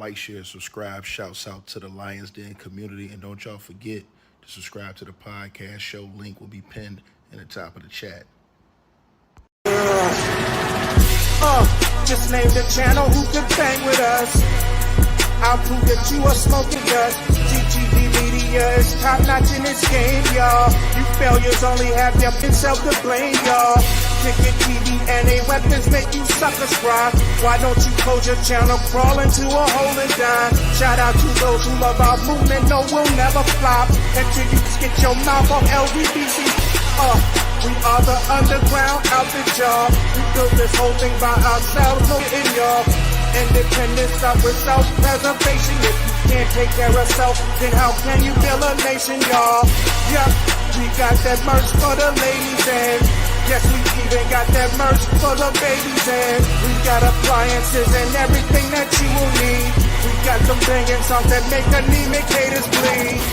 like, share, subscribe. Shouts out to the Lions Den community. And don't y'all forget to subscribe to the podcast show. Link will be pinned in the top of the chat. Just name the channel who could bang with us. I'll prove that you are smoking dust. GTV Media is top notch in this game, y'all. You failures only have yourself to blame, y'all. Ticket TV and a weapons make you suckers cry. Why don't you close your channel, crawl into a hole and die? Shout out to those who love our movement, no, we'll never flop until you get your mouth on LBBC. We are the underground outfit, y'all. We built this whole thing by ourselves, no in y'all. Independence start with self-preservation. If you can't take care of self, then how can you build a nation, y'all? Yup, we got that merch for the ladies and yes, we even got that merch for the babies and we got appliances and everything that you will need. We got some banging songs that make anemic haters bleed.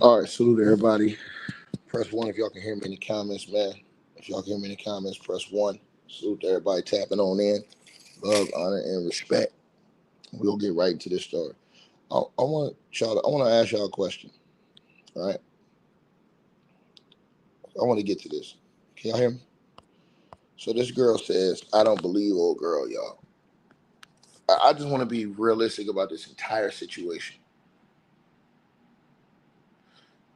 All right, salute everybody. Press 1 if y'all can hear me in the comments, man. If y'all can hear me in the comments, press 1. Salute to everybody tapping on in. Love, honor, and respect. We'll get right into this story. I want to ask y'all a question. All right. I want to get to this. Can y'all hear me? So this girl says, I don't believe old girl, y'all. I just want to be realistic about this entire situation.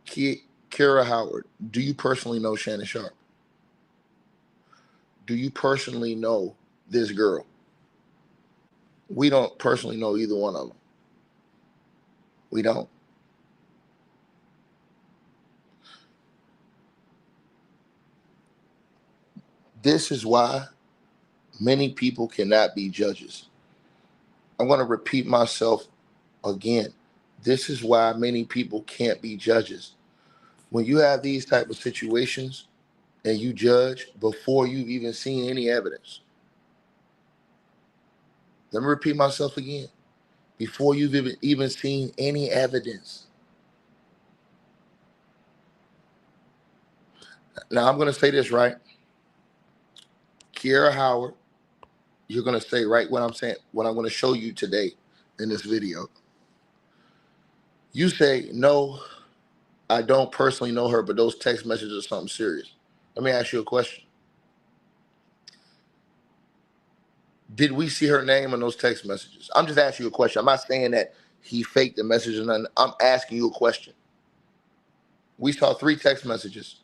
Kira Howard, do you personally know Shannon Sharpe? Do you personally know this girl? We don't personally know either one of them. We don't. This is why many people cannot be judges. I'm going to repeat myself again. This is why many people can't be judges. When you have these type of situations and you judge before you've even seen any evidence. Let me repeat myself again. Before you've even seen any evidence. Now I'm going to say this, right? Kiera Howard, you're going to say right what I'm saying, what I'm going to show you today in this video. You say, no, I don't personally know her, but those text messages are something serious. Let me ask you a question. Did we see her name on those text messages? I'm just asking you a question. I'm not saying that he faked the message or nothing. I'm asking you a question. We saw 3 text messages.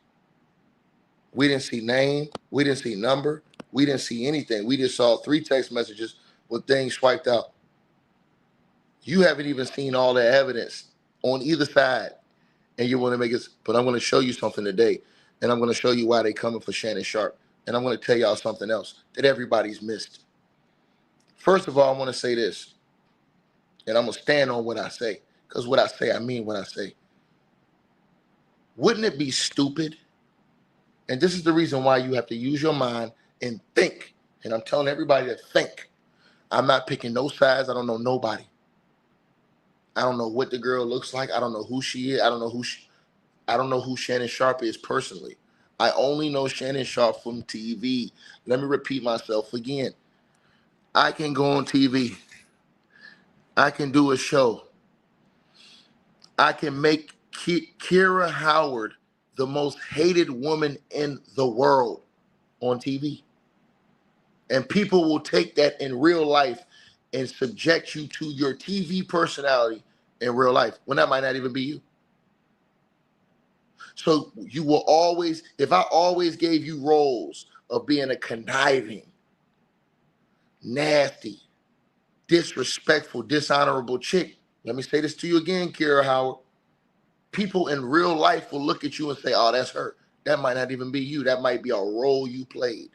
We didn't see name. We didn't see number. We didn't see anything. We just saw 3 text messages with things swiped out. You haven't even seen all the evidence on either side. And you want to make it, but I'm going to show you something today. And I'm going to show you why they're coming for Shannon Sharpe. And I'm going to tell y'all something else that everybody's missed. First of all, I want to say this. And I'm going to stand on what I say. Because what I say, I mean what I say. Wouldn't it be stupid? And this is the reason why you have to use your mind and think. And I'm telling everybody to think. I'm not picking no sides. I don't know nobody. I don't know what the girl looks like. I don't know who she is. I don't know who Shannon Sharpe is personally. I only know Shannon Sharpe from TV. Let me repeat myself again. I can go on TV. I can do a show. I can make Kira Howard the most hated woman in the world on TV. And people will take that in real life and subject you to your TV personality in real life, when that might not even be you. So you will always, if I always gave you roles of being a conniving, nasty, disrespectful, dishonorable chick, let me say this to you again, Kira Howard. People in real life will look at you and say, oh, that's her. That might not even be you. That might be a role you played.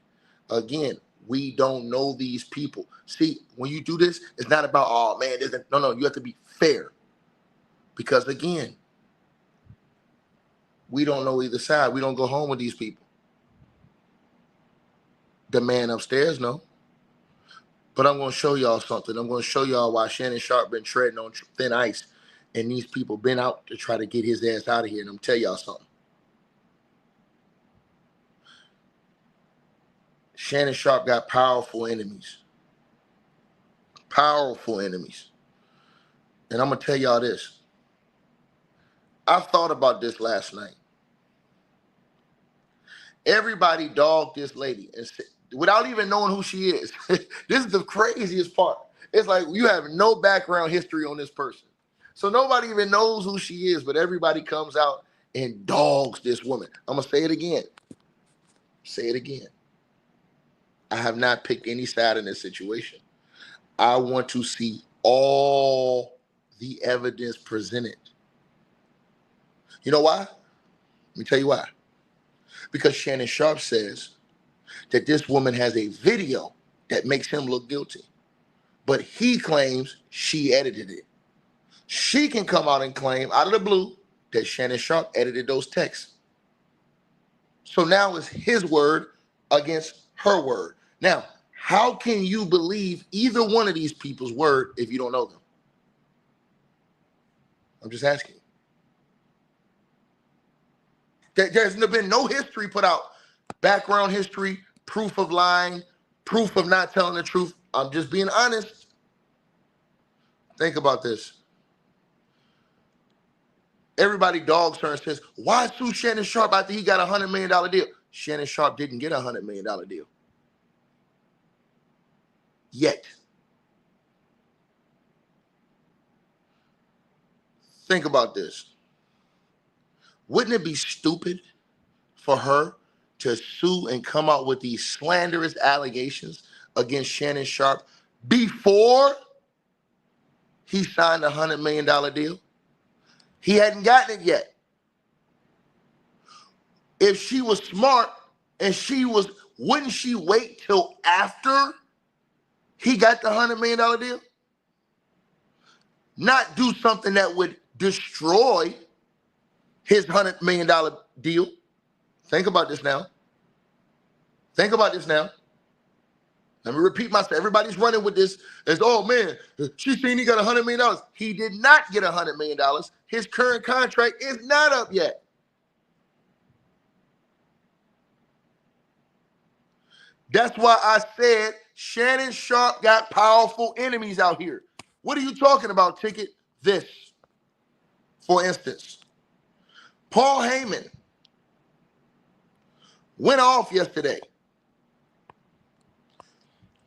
Again, we don't know these people. See, when you do this, it's not about, oh, man, no, you have to be fair. Because, again, we don't know either side. We don't go home with these people. The man upstairs, no. But I'm going to show y'all something. I'm going to show y'all why Shannon Sharpe been treading on thin ice, and these people been out to try to get his ass out of here. And I'm tell y'all something. Shannon Sharpe got powerful enemies. Powerful enemies. And I'm going to tell y'all this. I thought about this last night. Everybody dogged this lady and without even knowing who she is. This is the craziest part. It's like you have no background history on this person. So nobody even knows who she is, but everybody comes out and dogs this woman. I'm going to say it again. Say it again. I have not picked any side in this situation. I want to see all the evidence presented. You know why? Let me tell you why. Because Shannon Sharpe says that this woman has a video that makes him look guilty. But he claims she edited it. She can come out and claim out of the blue that Shannon Sharpe edited those texts. So now it's his word against her word. Now, how can you believe either one of these people's word if you don't know them? I'm just asking. There's been no history put out. Background history, proof of lying, proof of not telling the truth. I'm just being honest. Think about this. Everybody dogs her and says, why sue Shannon Sharpe after he got a $100 million deal? Shannon Sharpe didn't get a $100 million deal. Yet. Think about this. Wouldn't it be stupid for her to sue and come out with these slanderous allegations against Shannon Sharpe before he signed a $100 million deal? He hadn't gotten it yet. If she was smart and wouldn't she wait till after he got the $100 million deal? Not do something that would destroy his $100 million deal. Think about this now. Think about this now. Let me repeat myself. Everybody's running with this as, oh man, she seen he got $100 million. He did not get $100 million. His current contract is not up yet. That's why I said Shannon Sharpe got powerful enemies out here. What are you talking about, Ticket? This, for instance. Paul Heyman went off yesterday.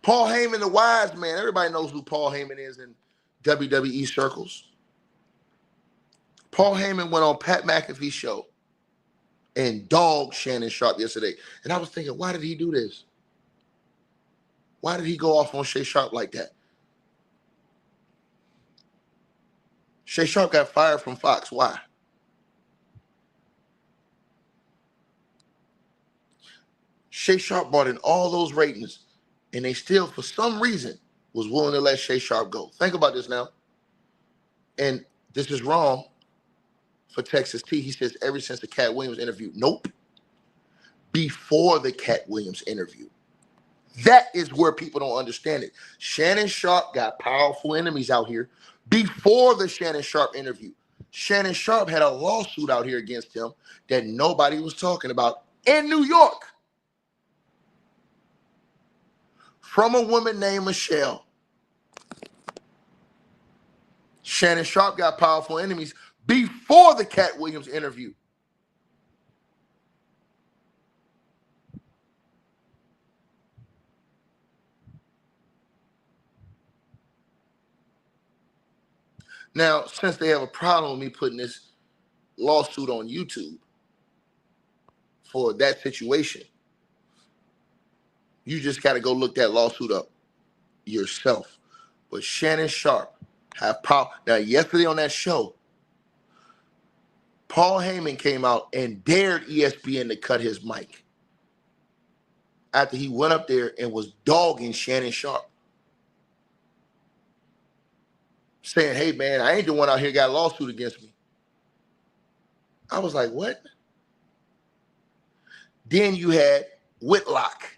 Paul Heyman, the wise man. Everybody knows who Paul Heyman is in WWE circles. Paul Heyman went on Pat McAfee's show and dogged Shannon Sharpe yesterday. And I was thinking, why did he do this? Why did he go off on Shay Sharpe like that? Shay Sharpe got fired from Fox. Why? Shay Sharpe brought in all those ratings, and they still, for some reason, was willing to let Shay Sharpe go. Think about this now. And this is wrong for Texas T. He says ever since the Cat Williams interview. Nope. Before the Cat Williams interview. That is where people don't understand it. Shannon Sharpe got powerful enemies out here before the Shannon Sharpe interview. Shannon Sharpe had a lawsuit out here against him that nobody was talking about in New York from a woman named Michelle. Shannon Sharpe got powerful enemies before the Cat Williams interview. Now, since they have a problem with me putting this lawsuit on YouTube for that situation, you just got to go look that lawsuit up yourself. But Shannon Sharpe have power. Now, yesterday on that show, Paul Heyman came out and dared ESPN to cut his mic after he went up there and was dogging Shannon Sharpe, saying, hey, man, I ain't the one out here got a lawsuit against me. I was like, what? Then you had Whitlock.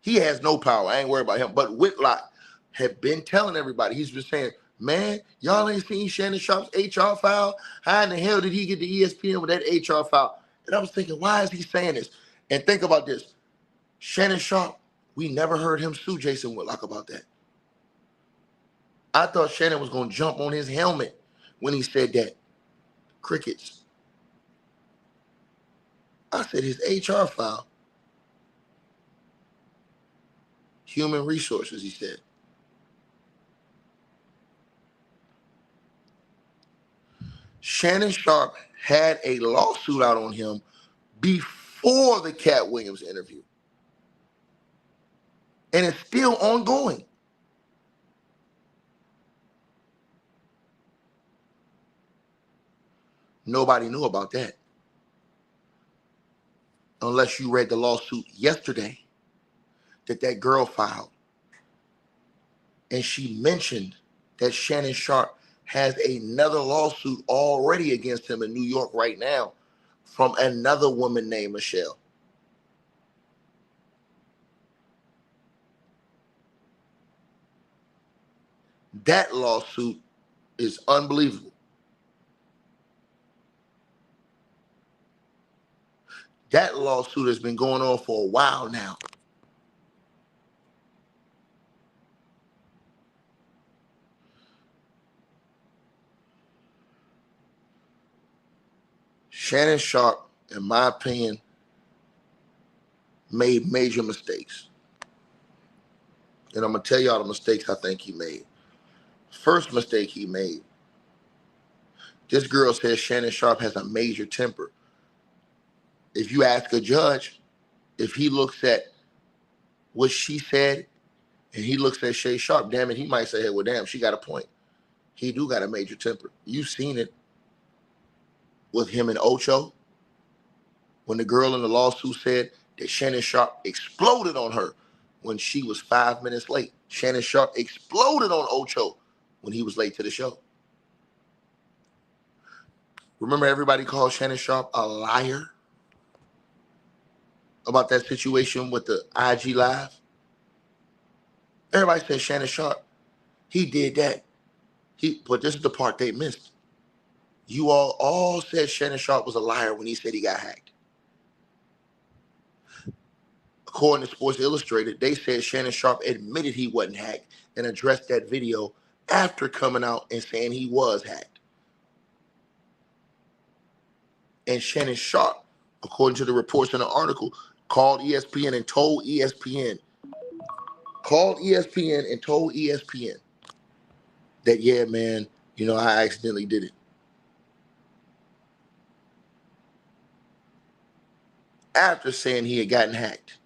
He has no power. I ain't worried about him. But Whitlock had been telling everybody, he's been saying, man, y'all ain't seen Shannon Sharpe's HR file? How in the hell did he get to ESPN with that HR file? And I was thinking, why is he saying this? And think about this. Shannon Sharpe, we never heard him sue Jason Whitlock about that. I thought Shannon was going to jump on his helmet when he said that. Crickets. I said his HR file. Human resources, he said. Shannon Sharpe had a lawsuit out on him before the Cat Williams interview. And it's still ongoing. Nobody knew about that. Unless you read the lawsuit yesterday that girl filed. And she mentioned that Shannon Sharpe has another lawsuit already against him in New York right now from another woman named Michelle. That lawsuit is unbelievable. That lawsuit has been going on for a while now. Shannon Sharpe, in my opinion, made major mistakes. And I'm going to tell y'all the mistakes I think he made. First mistake he made, this girl says Shannon Sharpe has a major temper. If you ask a judge, if he looks at what she said and he looks at Shay Sharpe, damn it, he might say, hey, well, damn, she got a point. He do got a major temper. You've seen it with him and Ocho. When the girl in the lawsuit said that Shannon Sharpe exploded on her when she was 5 minutes late. Shannon Sharpe exploded on Ocho when he was late to the show. Remember everybody called Shannon Sharpe a liar about that situation with the IG Live? Everybody said Shannon Sharpe, he did that. But this is the part they missed. You all said Shannon Sharpe was a liar when he said he got hacked. According to Sports Illustrated, they said Shannon Sharpe admitted he wasn't hacked and addressed that video after coming out and saying he was hacked. And Shannon Sharpe, according to the reports in the article, called ESPN and told ESPN that, yeah, man, I accidentally did it. After saying he had gotten hacked.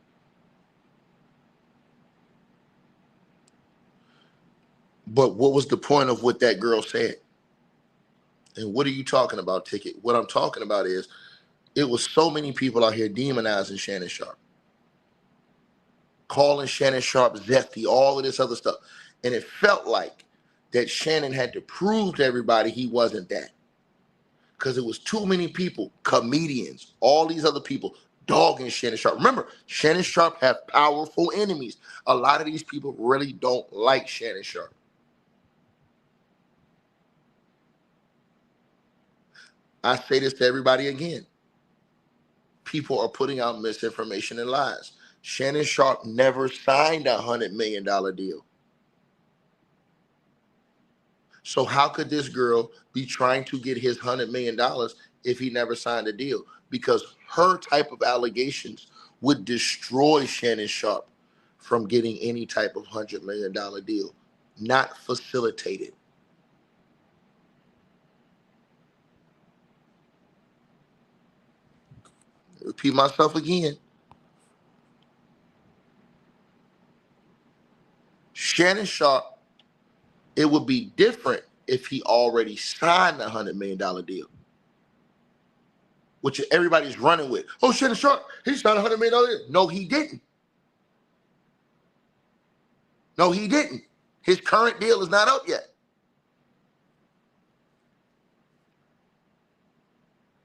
But what was the point of what that girl said? And what are you talking about, Ticket? What I'm talking about is it was so many people out here demonizing Shannon Sharpe, calling Shannon Sharpe zesty, all of this other stuff. And it felt like that Shannon had to prove to everybody he wasn't that. Because it was too many people, comedians, all these other people, dogging Shannon Sharpe. Remember, Shannon Sharpe have powerful enemies. A lot of these people really don't like Shannon Sharpe. I say this to everybody again. People are putting out misinformation and lies. Shannon Sharpe never signed a $100 million deal. So how could this girl be trying to get his $100 million if he never signed a deal? Because her type of allegations would destroy Shannon Sharpe from getting any type of $100 million deal, not facilitated. Repeat myself again. Shannon Sharpe, it would be different if he already signed a $100 million deal, which everybody's running with. Oh, Shannon Sharpe, he signed a $100 million deal. No, he didn't. No, he didn't. His current deal is not up yet.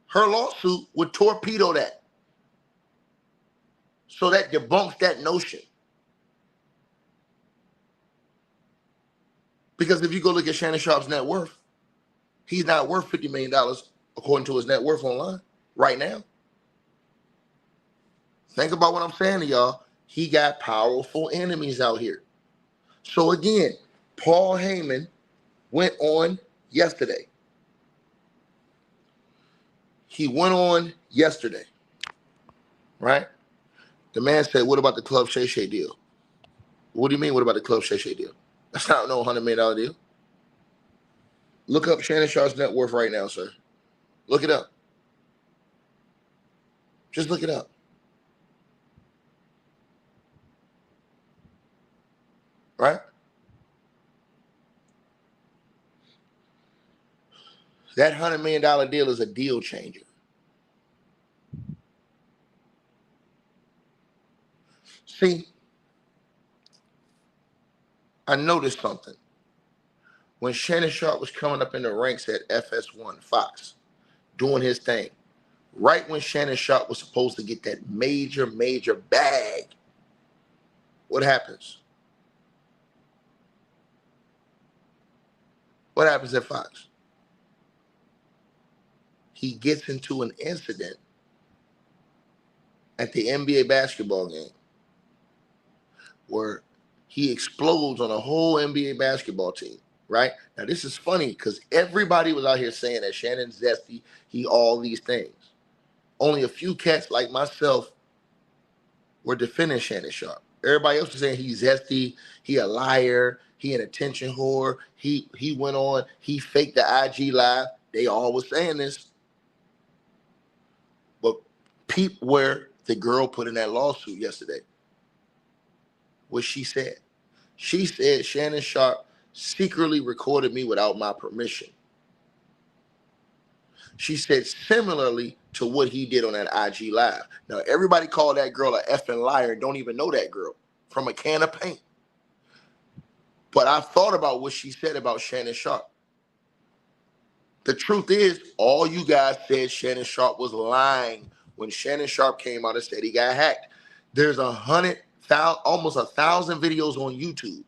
Her lawsuit would torpedo that. So that debunks that notion. Because if you go look at Shannon Sharpe's net worth, he's not worth $50 million according to his net worth online right now. Think about what I'm saying to y'all. He got powerful enemies out here. So again, Paul Heyman went on yesterday. He went on yesterday, right? The man said, what about the Club Shay Shay deal? What do you mean, what about the Club Shay Shay deal? That's not no $100 million deal. Look up Shannon Sharpe's net worth right now, sir. Look it up. Just look it up. Right? That $100 million deal is a deal changer. See, I noticed something. When Shannon Sharpe was coming up in the ranks at FS1 Fox, doing his thing, right when Shannon Sharpe was supposed to get that major bag, what happens? What happens at Fox? He gets into an incident at the NBA basketball game where he explodes on a whole NBA basketball team, right? Now, this is funny because everybody was out here saying that Shannon's zesty, he all these things. Only a few cats like myself were defending Shannon Sharpe. Everybody else was saying he's zesty, he a liar, he an attention whore, he went on, he faked the IG live. They all was saying this. But peep where the girl put in that lawsuit yesterday. What she said. She said Shannon Sharpe secretly recorded me without my permission. She said similarly to what he did on that IG live. Now, everybody called that girl a effing liar and don't even know that girl from a can of paint. But I thought about what she said about Shannon Sharpe. The truth is, all you guys said Shannon Sharpe was lying when Shannon Sharpe came out and said he got hacked. There's almost 1,000 videos on YouTube.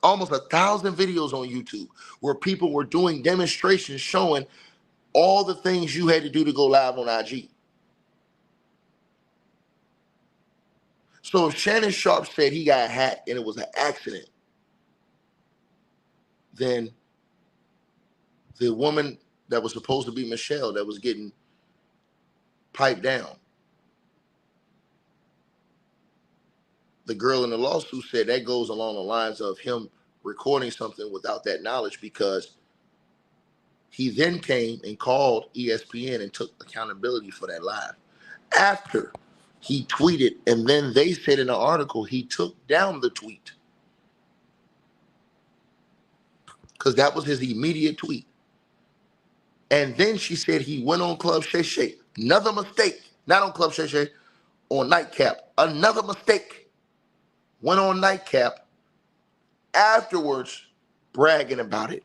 Almost 1,000 videos on YouTube where people were doing demonstrations showing all the things you had to do to go live on IG. So if Shannon Sharpe said he got hacked and it was an accident, then the woman that was supposed to be Michelle that was getting piped down, the girl in the lawsuit said that goes along the lines of him recording something without that knowledge, because he then came and called ESPN and took accountability for that live. After he tweeted, and then they said in the article he took down the tweet because that was his immediate tweet. And then she said he went on Club Shay Shay. Another mistake. Not on Club Shay Shay, on Nightcap. Another mistake. Went on Nightcap. Afterwards, bragging about it.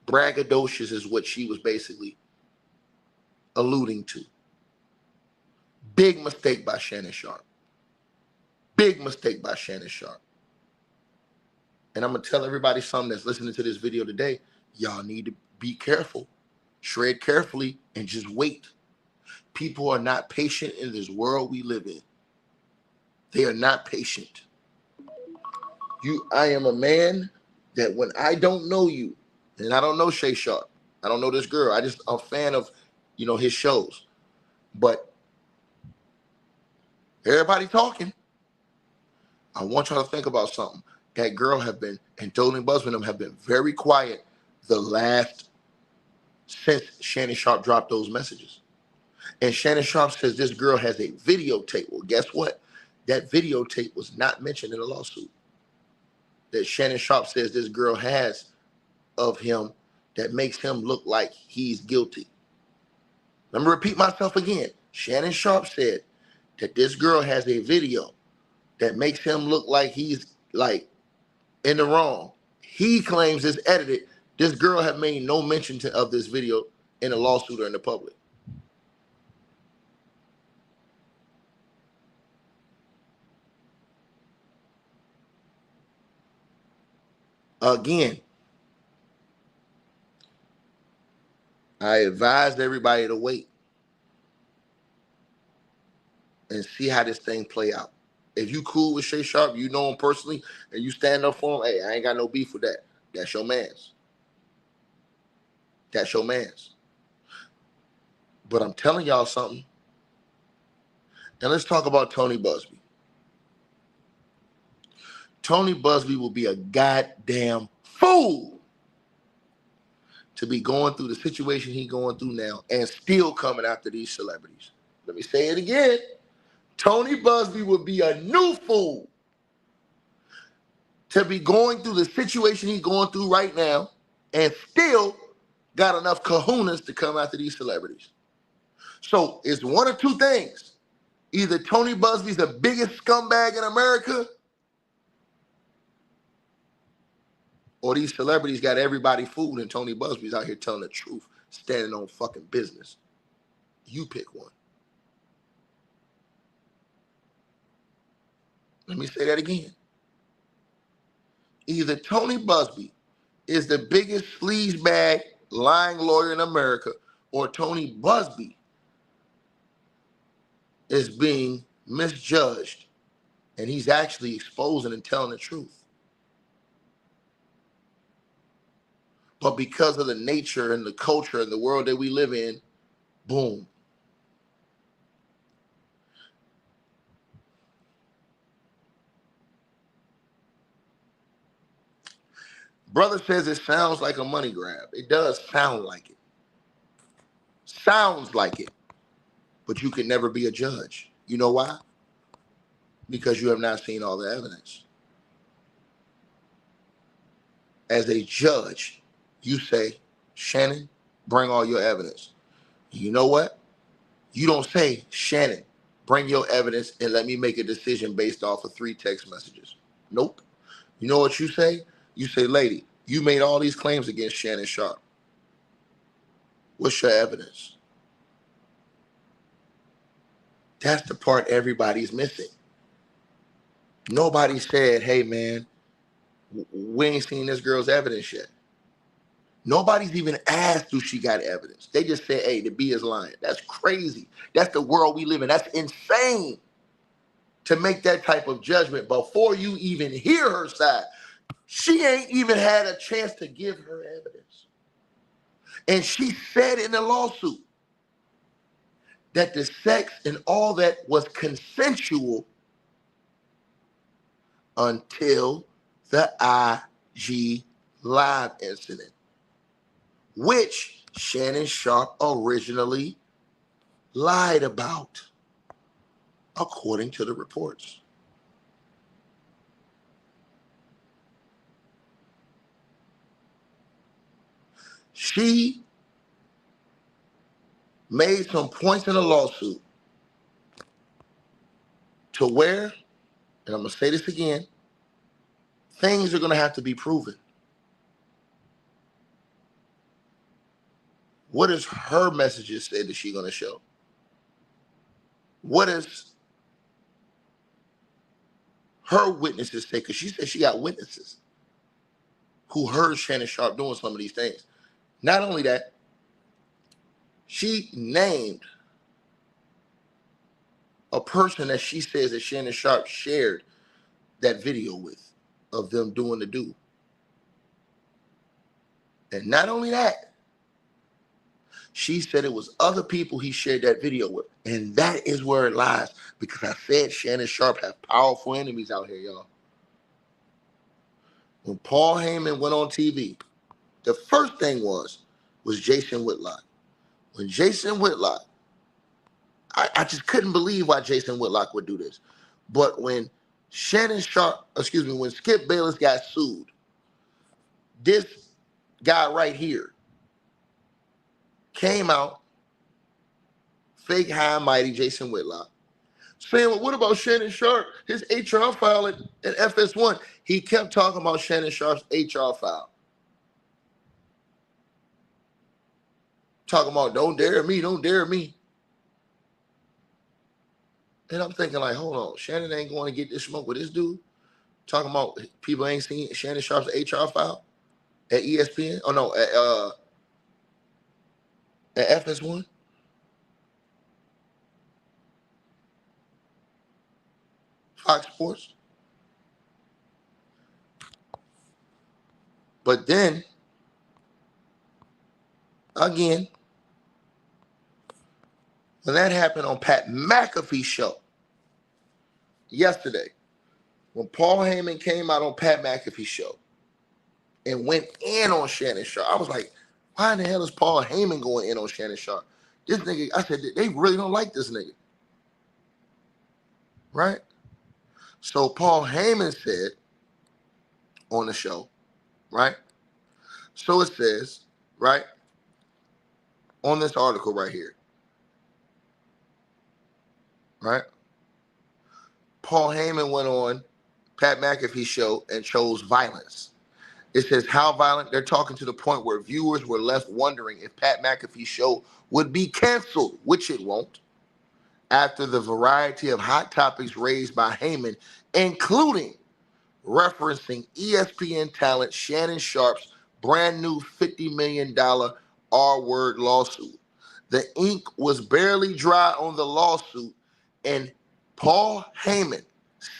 Braggadocious is what she was basically alluding to. Big mistake by Shannon Sharpe. Big mistake by Shannon Sharpe. And I'm going to tell everybody something that's listening to this video today. Y'all need to be careful. Tread carefully and just wait. People are not patient in this world we live in. They are not patient. I am a man that when I don't know you, and I don't know Shay Sharpe, I don't know this girl, I'm a fan of, his shows. But everybody talking. I want y'all to think about something. That girl and Dolan and Buzbee have been very quiet since Shannon Sharpe dropped those messages. And Shannon Sharpe says this girl has a videotape. Well, guess what? That videotape was not mentioned in the lawsuit. That Shannon Sharpe says this girl has of him that makes him look like he's guilty. Let me repeat myself again. Shannon Sharpe said that this girl has a video that makes him look like he's in the wrong. He claims it's edited. This girl have made no mention of this video in a lawsuit or in the public. Again, I advised everybody to wait and see how this thing play out. If you cool with Shay Sharpe, you know him personally, and you stand up for him, hey, I ain't got no beef with that. That's your man's. That's your man's. But I'm telling y'all something. And let's talk about Tony Buzbee. Tony Buzbee will be a goddamn fool to be going through the situation he's going through now and still coming after these celebrities. Let me say it again. Tony Buzbee would be a new fool to be going through the situation he's going through right now and still got enough kahunas to come after these celebrities. So it's one of two things. Either Tony Buzbee's the biggest scumbag in America, or these celebrities got everybody fooled and Tony Buzbee's out here telling the truth, standing on fucking business. You pick one. Let me say that again. Either Tony Buzbee is the biggest sleazebag lying lawyer in America, or Tony Buzbee is being misjudged and he's actually exposing and telling the truth. But because of the nature and the culture and the world that we live in, boom. Brother says it sounds like a money grab. It does sound like it. Sounds like it. But you can never be a judge. You know why? Because you have not seen all the evidence. As a judge, you say, Shannon, bring all your evidence. You know what? You don't say, Shannon, bring your evidence and let me make a decision based off of 3 text messages. Nope. You know what you say? You say, lady, you made all these claims against Shannon Sharpe. What's your evidence? That's the part everybody's missing. Nobody said, hey, man, we ain't seen this girl's evidence yet. Nobody's even asked if she got evidence. They just said, hey, the B is lying. That's crazy. That's the world we live in. That's insane to make that type of judgment before you even hear her side. She ain't even had a chance to give her evidence. And she said in the lawsuit that the sex and all that was consensual until the IG Live incident, which Shannon Sharpe originally lied about, according to the reports. She made some points in the lawsuit to where, and I'm going to say this again, things are going to have to be proven. What does her messages say that she's going to show? What does her witnesses say? Because she said she got witnesses who heard Shannon Sharpe doing some of these things. Not only that, she named a person that she says that Shannon Sharpe shared that video with, of them doing the do. And not only that, she said it was other people he shared that video with. And that is where it lies. Because I said Shannon Sharpe have powerful enemies out here, y'all. When Paul Heyman went on TV, the first thing was Jason Whitlock. When Jason Whitlock, I just couldn't believe why Jason Whitlock would do this. But when Shannon Sharpe, when Skip Bayless got sued, this guy right here came out, fake high and mighty Jason Whitlock, saying, well, what about Shannon Sharpe, his HR file at FS1? He kept talking about Shannon Sharpe's HR file. Talking about, don't dare me, don't dare me. And I'm thinking like, hold on, Shannon ain't going to get this smoke with this dude? Talking about people ain't seen Shannon Sharpe's HR file at ESPN? Oh, no, at FS1? Fox Sports? But then, again, when that happened on Pat McAfee's show yesterday, when Paul Heyman came out on Pat McAfee's show and went in on Shannon Sharpe, I was like, why in the hell is Paul Heyman going in on Shannon Sharpe? This nigga, I said, they really don't like this nigga. Right? So Paul Heyman said on the show, right? So it says, right, on this article right here, right? Paul Heyman went on Pat McAfee's show and chose violence. It says how violent. They're talking to the point where viewers were left wondering if Pat McAfee's show would be canceled, which it won't, after the variety of hot topics raised by Heyman, including referencing ESPN talent Shannon Sharpe's brand new $50 million R-word lawsuit. The ink was barely dry on the lawsuit, and Paul Heyman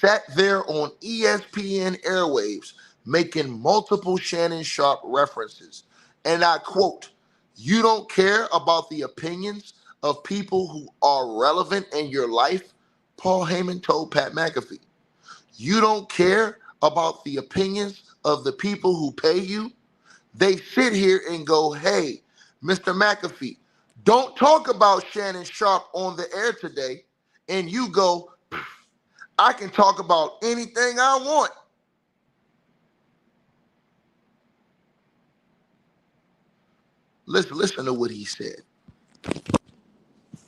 sat there on ESPN airwaves making multiple Shannon Sharpe references. And I quote, "You don't care about the opinions of people who are relevant in your life," Paul Heyman told Pat McAfee. "You don't care about the opinions of the people who pay you? They sit here and go, hey, Mr. McAfee, don't talk about Shannon Sharpe on the air today." And you go, I can talk about anything I want. Listen to what he said.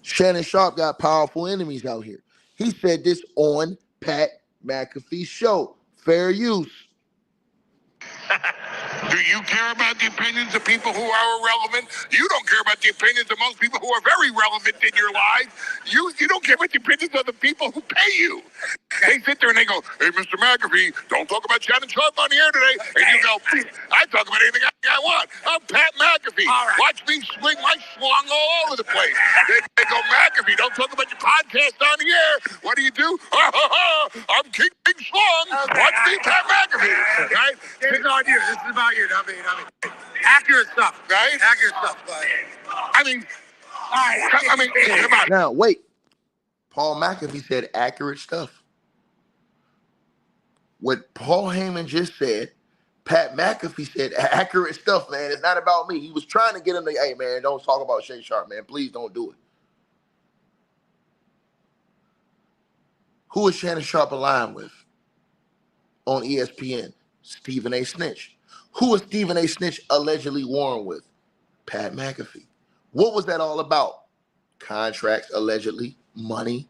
Shannon Sharpe got powerful enemies out here. He said this on Pat McAfee's show. Fair use. Do you care about the opinions of people who are irrelevant? You don't care about the opinions of most people who are very relevant in your life. You don't care about the opinions of the people who pay you. They sit there and they go, hey, Mr. McAfee, don't talk about Shannon Sharpe on the air today. And you go, I talk about anything I want. I'm Pat McAfee. Right. Watch me swing my swung all over the place. They go, McAfee, don't talk about your podcast on the air. What do? I'm King Swung. Okay. Watch me, Pat McAfee. Right? This is on you. This is about you, not me. Accurate stuff. Right? Accurate stuff. I mean, come on. Now, wait. Paul McAfee said accurate stuff. What Paul Heyman just said, Pat McAfee said accurate stuff, man. It's not about me. He was trying to get him to, hey, man, don't talk about Shannon Sharpe, man. Please don't do it. Who is Shannon Sharpe aligned with on ESPN? Stephen A. Snitch. Who is Stephen A. Snitch allegedly warring with? Pat McAfee. What was that all about? Contracts, allegedly, money,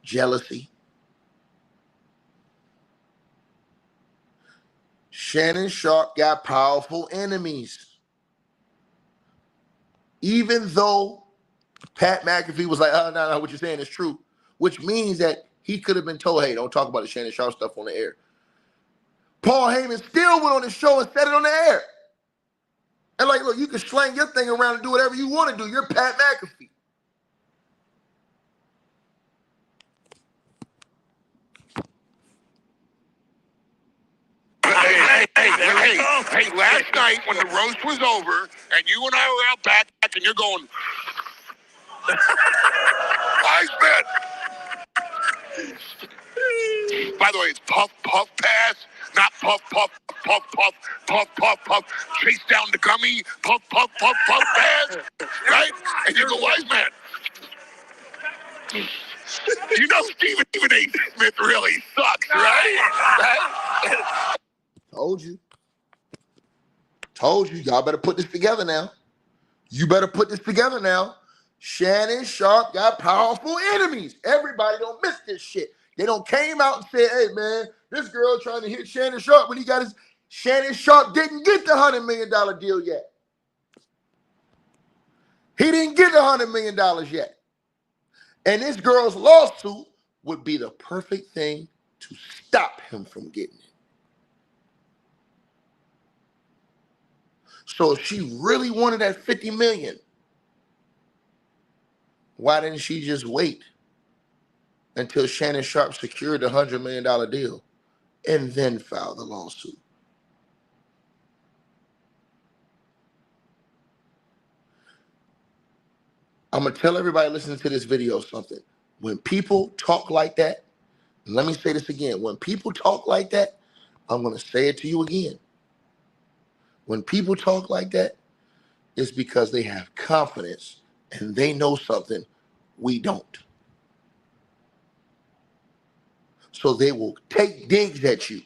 jealousy. Shannon Sharpe got powerful enemies. Even though Pat McAfee was like, oh, no, what you're saying is true, which means that he could have been told, hey, don't talk about the Shannon Sharpe stuff on the air. Paul Heyman still went on the show and said it on the air. And like, look, you can slang your thing around and do whatever you want to do. You're Pat McAfee. Hey, last night when the roast was over and you and I were out back and you're going, wise man. By the way, it's puff, puff, pass, not puff, puff, puff, puff, puff, puff, puff, chase down the gummy, puff, puff, puff, puff, pass, right? And you go, wise man. You know Stephen A. Smith really sucks, right? Told you. Told you. Y'all better put this together now. You better put this together now. Shannon Sharpe got powerful enemies. Everybody don't miss this shit. They don't came out and said, hey, man, this girl trying to hit Shannon Sharpe when he got his... Shannon Sharpe didn't get the $100 million deal yet. He didn't get the $100 million yet. And this girl's lawsuit would be the perfect thing to stop him from getting it. So if she really wanted that $50 million, Why didn't she just wait until Shannon Sharpe secured the $100 million deal and then file the lawsuit? I'm going to tell everybody listening to this video something. When people talk like that, and let me say this again. When people talk like that, I'm going to say it to you again. When people talk like that, it's because they have confidence and they know something we don't. So they will take digs at you.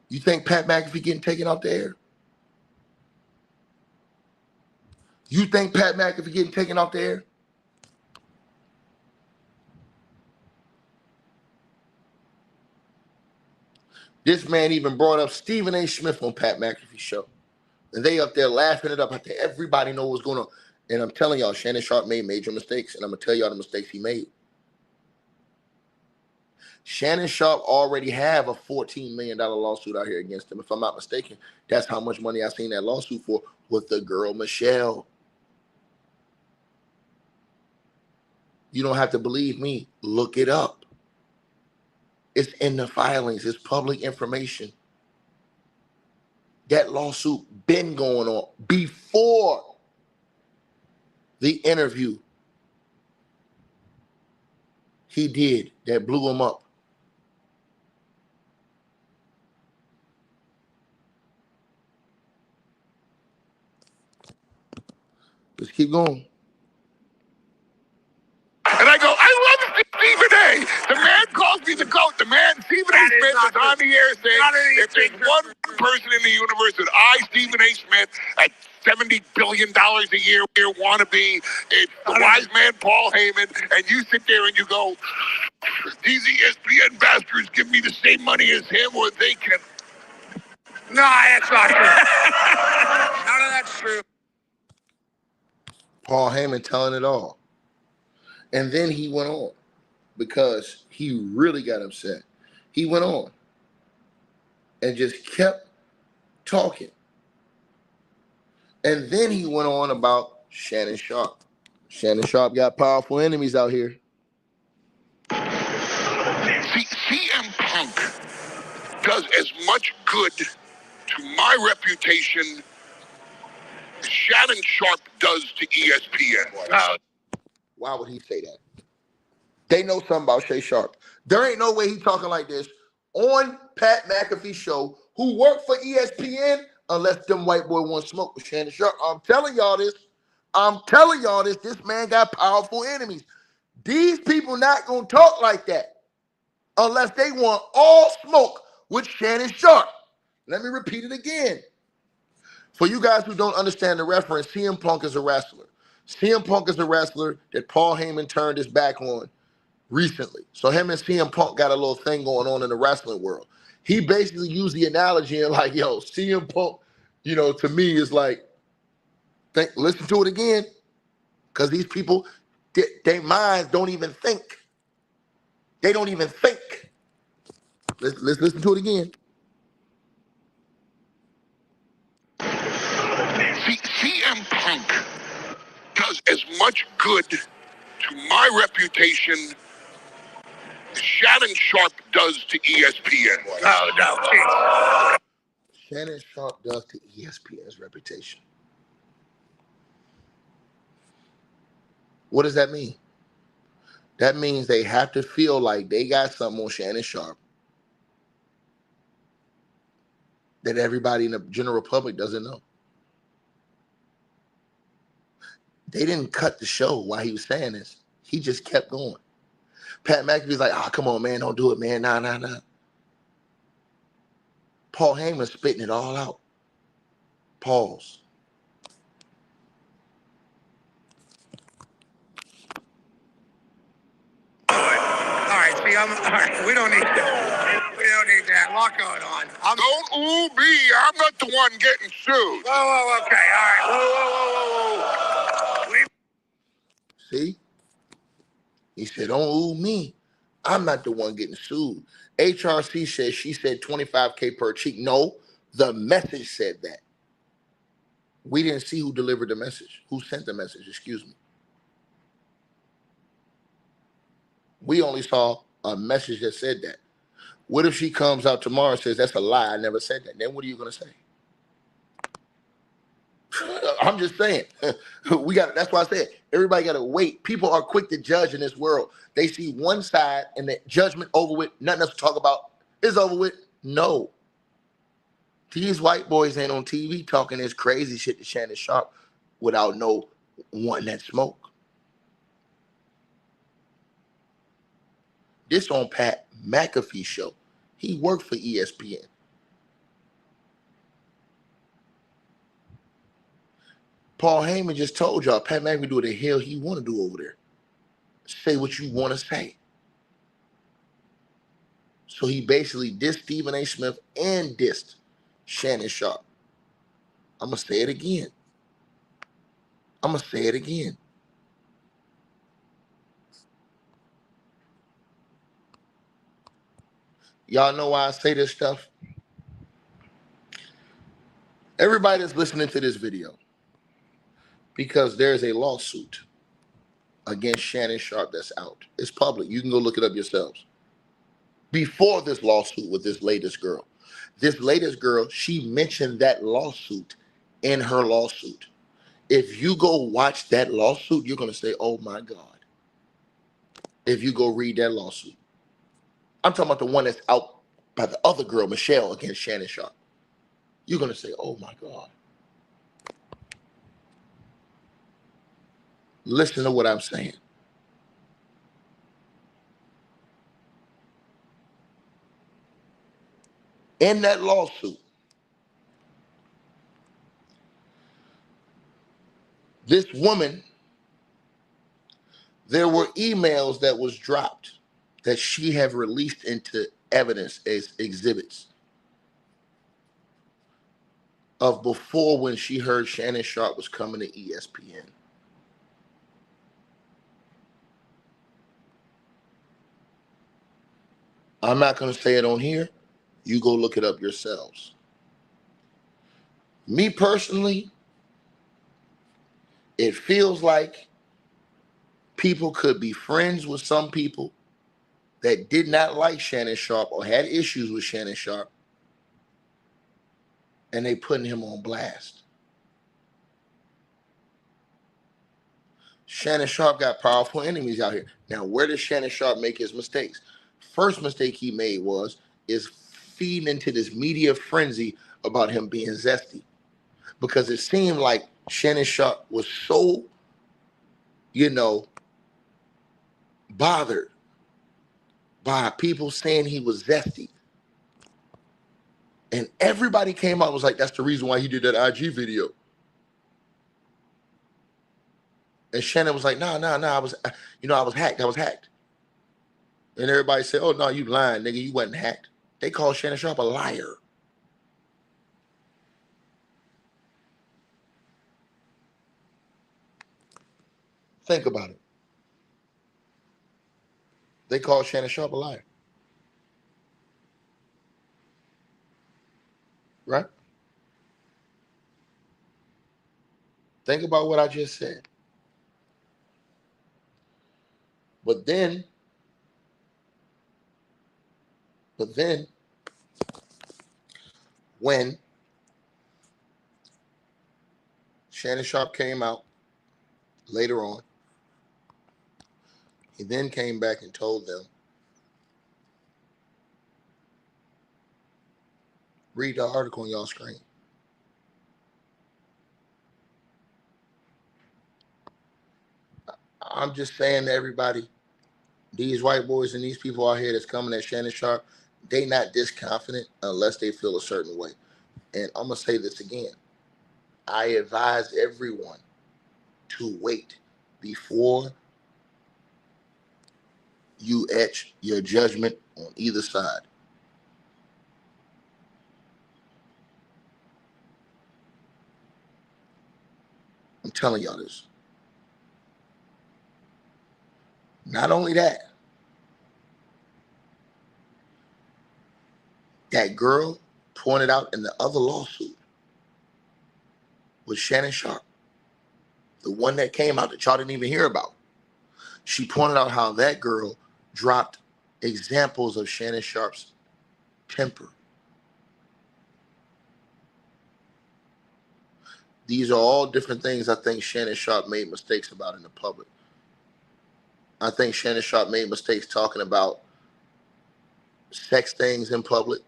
You think Pat McAfee getting taken off the air? You think Pat McAfee getting taken off the air? This man even brought up Stephen A. Smith on Pat McAfee's show. And they up there laughing it up. I think everybody knows what's going on. And I'm telling y'all, Shannon Sharpe made major mistakes. And I'm going to tell y'all the mistakes he made. Shannon Sharpe already have a $14 million lawsuit out here against him. If I'm not mistaken, that's how much money I seen that lawsuit for with the girl, Michelle. You don't have to believe me. Look it up. It's in the filings. It's public information. That lawsuit been going on before the interview he did that blew him up. Let's keep going. And I go, I love Stephen A. The man calls me the GOAT. The man, Stephen A. Smith, is on the air saying, if there's one person in the universe that I, Stephen A. Smith, at $70 billion a year want to be, it's the wise man, Paul Heyman. And you sit there and you go, these ESPN bastards give me the same money as him, or they can. No, that's not true. None of that's true. Paul Heyman telling it all. And then he went on because he really got upset. He went on and just kept talking. And then he went on about Shannon Sharpe. Shannon Sharpe got powerful enemies out here. CM Punk does as much good to my reputation as Shannon Sharpe does to ESPN. Why would he say that? They know something about Shay Sharpe. There ain't no way he talking like this on Pat McAfee's show, who worked for ESPN, unless them white boy want smoke with Shannon Sharpe. I'm telling y'all this. I'm telling y'all this. This man got powerful enemies. These people not going to talk like that unless they want all smoke with Shannon Sharpe. Let me repeat it again. For you guys who don't understand the reference, CM Punk is a wrestler. CM Punk is a wrestler that Paul Heyman turned his back on recently. So him and CM Punk got a little thing going on in the wrestling world. He basically used the analogy and like, yo, CM Punk, you know, to me is like, listen to it again, because these people, their minds don't even think. They don't even think. Let's listen to it again. CM Punk does as much good to my reputation as Shannon Sharpe does to ESPN. Oh, no. Shannon Sharpe does to ESPN's reputation. What does that mean? That means they have to feel like they got something on Shannon Sharpe that everybody in the general public doesn't know. They didn't cut the show while he was saying this. He just kept going. Pat McAfee's like, oh, come on, man, don't do it, man. Nah. Paul Heyman spitting it all out. Pause. All right, all right, we don't need that. We don't need that. A lot going on. Don't ooh me. I'm not the one getting sued. Whoa, okay, all right. Whoa. See? He said, don't ooh me. I'm not the one getting sued. HRC says she said $25K per cheek. No, the message said that. We didn't see who delivered the message. Who sent the message, excuse me. We only saw a message that said that. What if she comes out tomorrow and says, that's a lie, I never said that? Then what are you going to say? I'm just saying. That's why I said, everybody got to wait. People are quick to judge in this world. They see one side and the judgment over with, nothing else to talk about. It's over with. No. These white boys ain't on TV talking this crazy shit to Shannon Sharpe without no wanting that smoke. This on Pat McAfee's show. He worked for ESPN. Paul Heyman just told y'all, Pat McAfee do what the hell he want to do over there. Say what you want to say. So he basically dissed Stephen A. Smith and dissed Shannon Sharpe. I'm going to say it again. I'm going to say it again. Y'all know why I say this stuff? Everybody that's listening to this video, because there's a lawsuit against Shannon Sharpe that's out. It's public. You can go look it up yourselves. Before this lawsuit with this latest girl, she mentioned that lawsuit in her lawsuit. If you go watch that lawsuit, you're going to say, oh my God. If you go read that lawsuit. I'm talking about the one that's out by the other girl, Michelle, against Shannon Sharpe. You're going to say, oh my God. Listen to what I'm saying. In that lawsuit, this woman, there were emails that was dropped that she had released into evidence as exhibits of before when she heard Shannon Sharpe was coming to ESPN. I'm not going to say it on here. You go look it up yourselves. Me personally, it feels like people could be friends with some people that did not like Shannon Sharpe or had issues with Shannon Sharpe, and they putting him on blast. Shannon Sharpe got powerful enemies out here. Now, where does Shannon Sharpe make his mistakes? First mistake he made is feeding into this media frenzy about him being zesty. Because it seemed like Shannon Sharpe was so, bothered by people saying he was zesty. And everybody came out and was like, that's the reason why he did that IG video. And Shannon was like, no, I was hacked. And everybody said, oh, no, you lying, nigga, you wasn't hacked. They called Shannon Sharpe a liar. Think about it. They called Shannon Sharpe a liar. Right? Think about what I just said. But then, when Shannon Sharpe came out later on, he then came back and told them, read the article on y'all screen. I'm just saying to everybody, these white boys and these people out here that's coming at Shannon Sharpe, they not this confident unless they feel a certain way. And I'm going to say this again. I advise everyone to wait before you etch your judgment on either side. I'm telling y'all this. Not only that, that girl pointed out in the other lawsuit with Shannon Sharpe, the one that came out that y'all didn't even hear about. She pointed out how that girl dropped examples of Shannon Sharpe's temper. These are all different things I think Shannon Sharpe made mistakes about in the public. I think Shannon Sharpe made mistakes talking about sex things in public.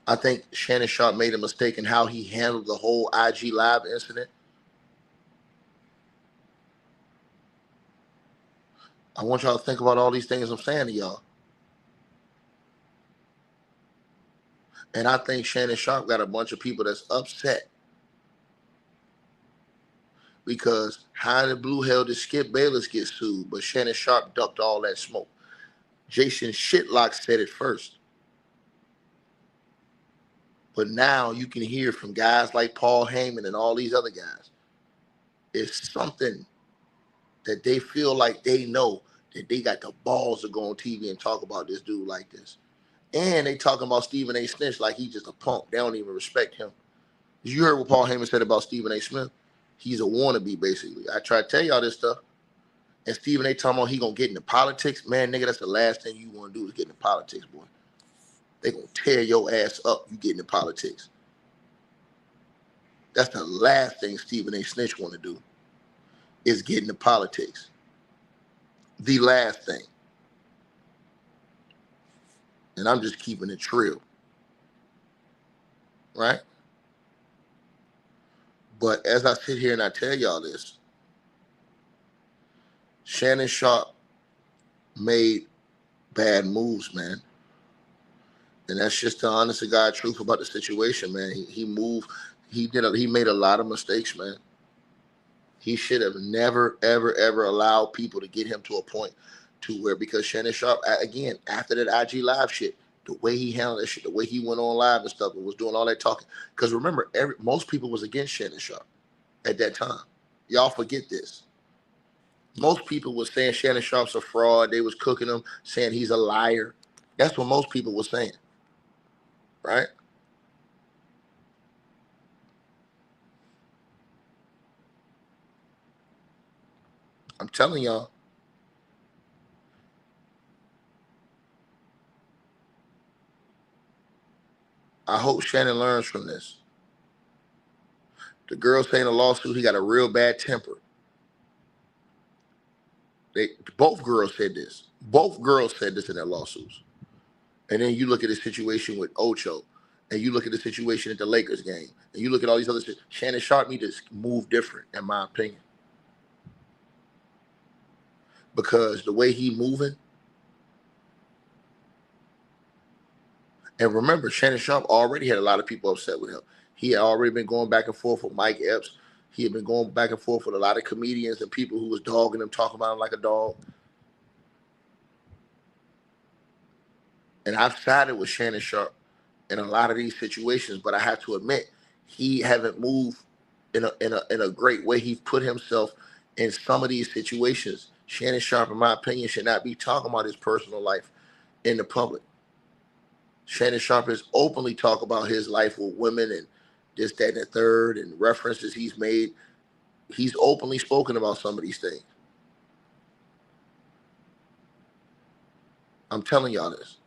I think Shannon Sharpe made a mistake in how he handled the whole IG Live incident. I want y'all to think about all these things I'm saying to y'all. And I think Shannon Sharpe got a bunch of people that's upset because how in the blue hell did Skip Bayless get sued, but Shannon Sharpe ducked all that smoke? Jason Shitlock said it first. But now you can hear from guys like Paul Heyman and all these other guys. It's something that they feel like they know that they got the balls to go on TV and talk about this dude like this. And they talking about Stephen A. Smith like he's just a punk. They don't even respect him. You heard what Paul Heyman said about Stephen A. Smith? He's a wannabe, basically. I try to tell y'all this stuff. And Stephen A. talking about he gonna get into politics. Man, nigga, that's the last thing you want to do is get into politics, boy. They gonna tear your ass up. You get into politics. That's the last thing Stephen A. Snitch want to do is get into politics. The last thing. And I'm just keeping it trill. Right? But as I sit here and I tell y'all this, Shannon Sharpe made bad moves, man. And that's just the honest to God truth about the situation, man. He made a lot of mistakes, man. He should have never, ever, ever allowed people to get him to a point to where, because Shannon Sharpe, again, after that IG Live shit, the way he handled that shit, the way he went on live and stuff and was doing all that talking. Because remember, most people was against Shannon Sharpe at that time. Y'all forget this. Most people was saying Shannon Sharpe's a fraud. They was cooking him, saying he's a liar. That's what most people were saying. Right? I'm telling y'all. I hope Shannon learns from this. The girl saying a lawsuit, he got a real bad temper. Both girls said this. Both girls said this in their lawsuits. And then you look at the situation with Ocho, and you look at the situation at the Lakers game, and you look at all these other shit. Shannon Sharpe need to move different, in my opinion. Because the way he moving, and remember, Shannon Sharpe already had a lot of people upset with him. He had already been going back and forth with Mike Epps. He had been going back and forth with a lot of comedians and people who was dogging him, talking about him like a dog. And I've sided with Shannon Sharpe in a lot of these situations, but I have to admit, he haven't moved in a great way. He's put himself in some of these situations. Shannon Sharpe, in my opinion, should not be talking about his personal life in the public. Shannon Sharpe has openly talked about his life with women and this, that, and the third, and references he's made. He's openly spoken about some of these things. I'm telling y'all this.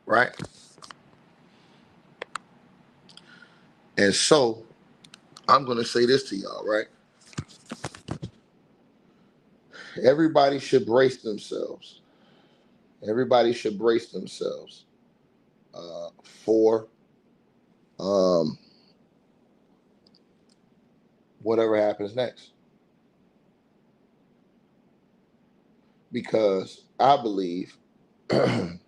Right? And so, I'm going to say this to y'all, right? Everybody should brace themselves. Everybody should brace themselves for whatever happens next. Because I believe that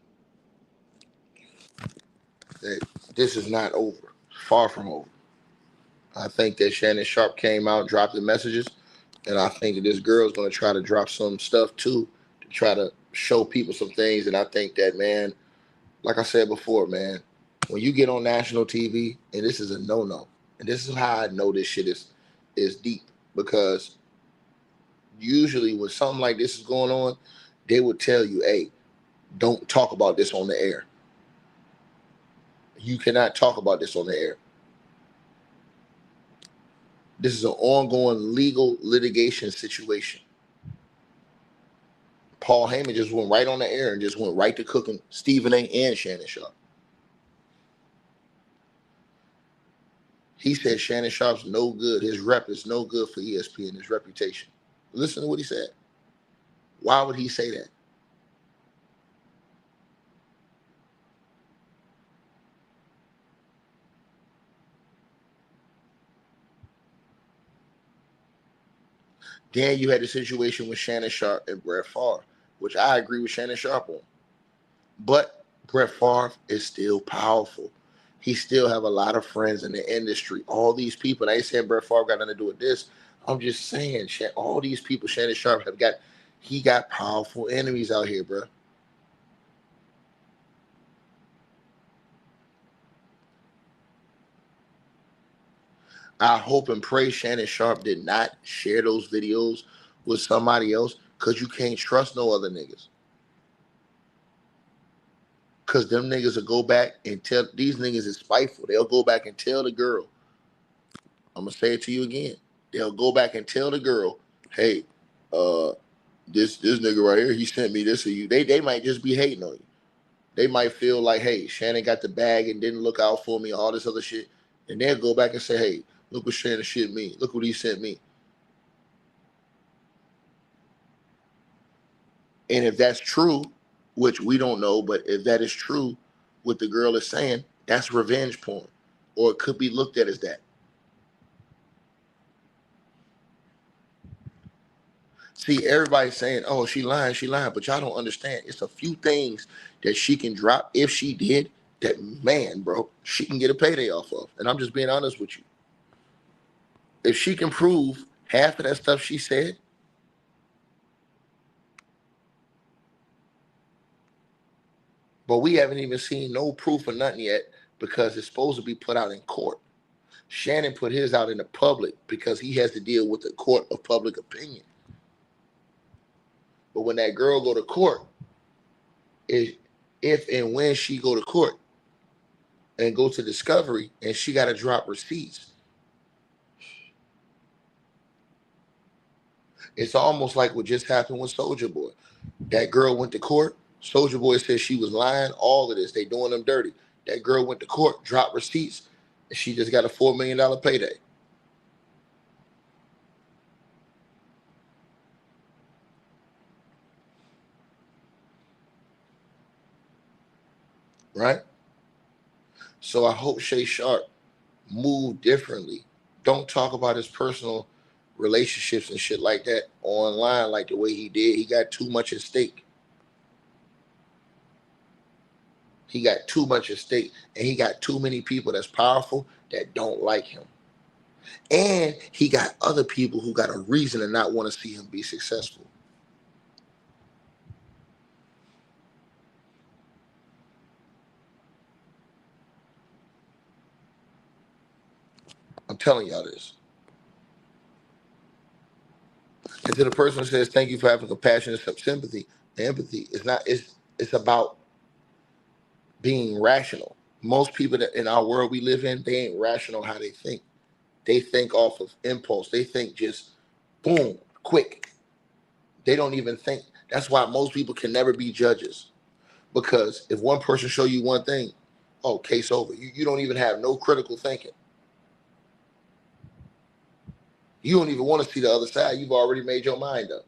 this is not over. Far from over. I think that Shannon Sharpe came out, dropped the messages, and I think that this girl is going to try to drop some stuff too, to try to show people some things. And I think that, man, like I said before, man, when you get on national TV, and this is a no-no, and this is how I know this shit is deep, because usually when something like this is going on, they would tell you, hey, don't talk about this on the air. You cannot talk about this on the air. This is an ongoing legal litigation situation. Paul Heyman just went right on the air and just went right to cooking Stephen A. and Shannon Sharpe. He said Shannon Sharpe's no good. His rep is no good for ESPN, his reputation. Listen to what he said. Why would he say that? Then you had the situation with Shannon Sharpe and Brett Favre, which I agree with Shannon Sharpe on. But Brett Favre is still powerful. He still have a lot of friends in the industry. All these people, I ain't saying Brett Favre got nothing to do with this. I'm just saying, all these people Shannon Sharpe he got powerful enemies out here, bro. I hope and pray Shannon Sharpe did not share those videos with somebody else, because you can't trust no other niggas. Because them niggas will go back and tell, these niggas is spiteful. They'll go back and tell the girl. I'm going to say it to you again. They'll go back and tell the girl, hey, this nigga right here, he sent me this or you. They might just be hating on you. They might feel like, hey, Shannon got the bag and didn't look out for me, all this other shit. And they'll go back and say, hey, look what Shannon shit me. Look what he sent me. And if that's true, which we don't know, but if that is true, what the girl is saying, that's revenge porn. Or it could be looked at as that. See, everybody's saying, oh, she lying, but y'all don't understand. It's a few things that she can drop if she did that, man, bro, she can get a payday off of. And I'm just being honest with you. If she can prove half of that stuff she said, but we haven't even seen no proof of nothing yet because it's supposed to be put out in court. Shannon put his out in the public because he has to deal with the court of public opinion. But when that girl go to court, if and when she go to court and go to discovery, and she got to drop receipts, it's almost like what just happened with Soulja Boy. That girl went to court. Soulja Boy said she was lying. All of this, they doing them dirty. That girl went to court, dropped receipts, and she just got a $4 million payday. Right? So I hope Shay Sharpe move differently. Don't talk about his personal relationships and shit like that online like the way he did. He got too much at stake. He got too much at stake, and he got too many people that's powerful that don't like him. And he got other people who got a reason to not want to see him be successful. I'm telling y'all this. And to the person who says, thank you for having compassion and sympathy, the empathy is not, it's about being rational. Most people that in our world we live in, they ain't rational how they think. They think off of impulse. They think just boom, quick. They don't even think. That's why most people can never be judges. Because if one person show you one thing, oh, case over. You don't even have no critical thinking. You don't even want to see the other side. You've already made your mind up.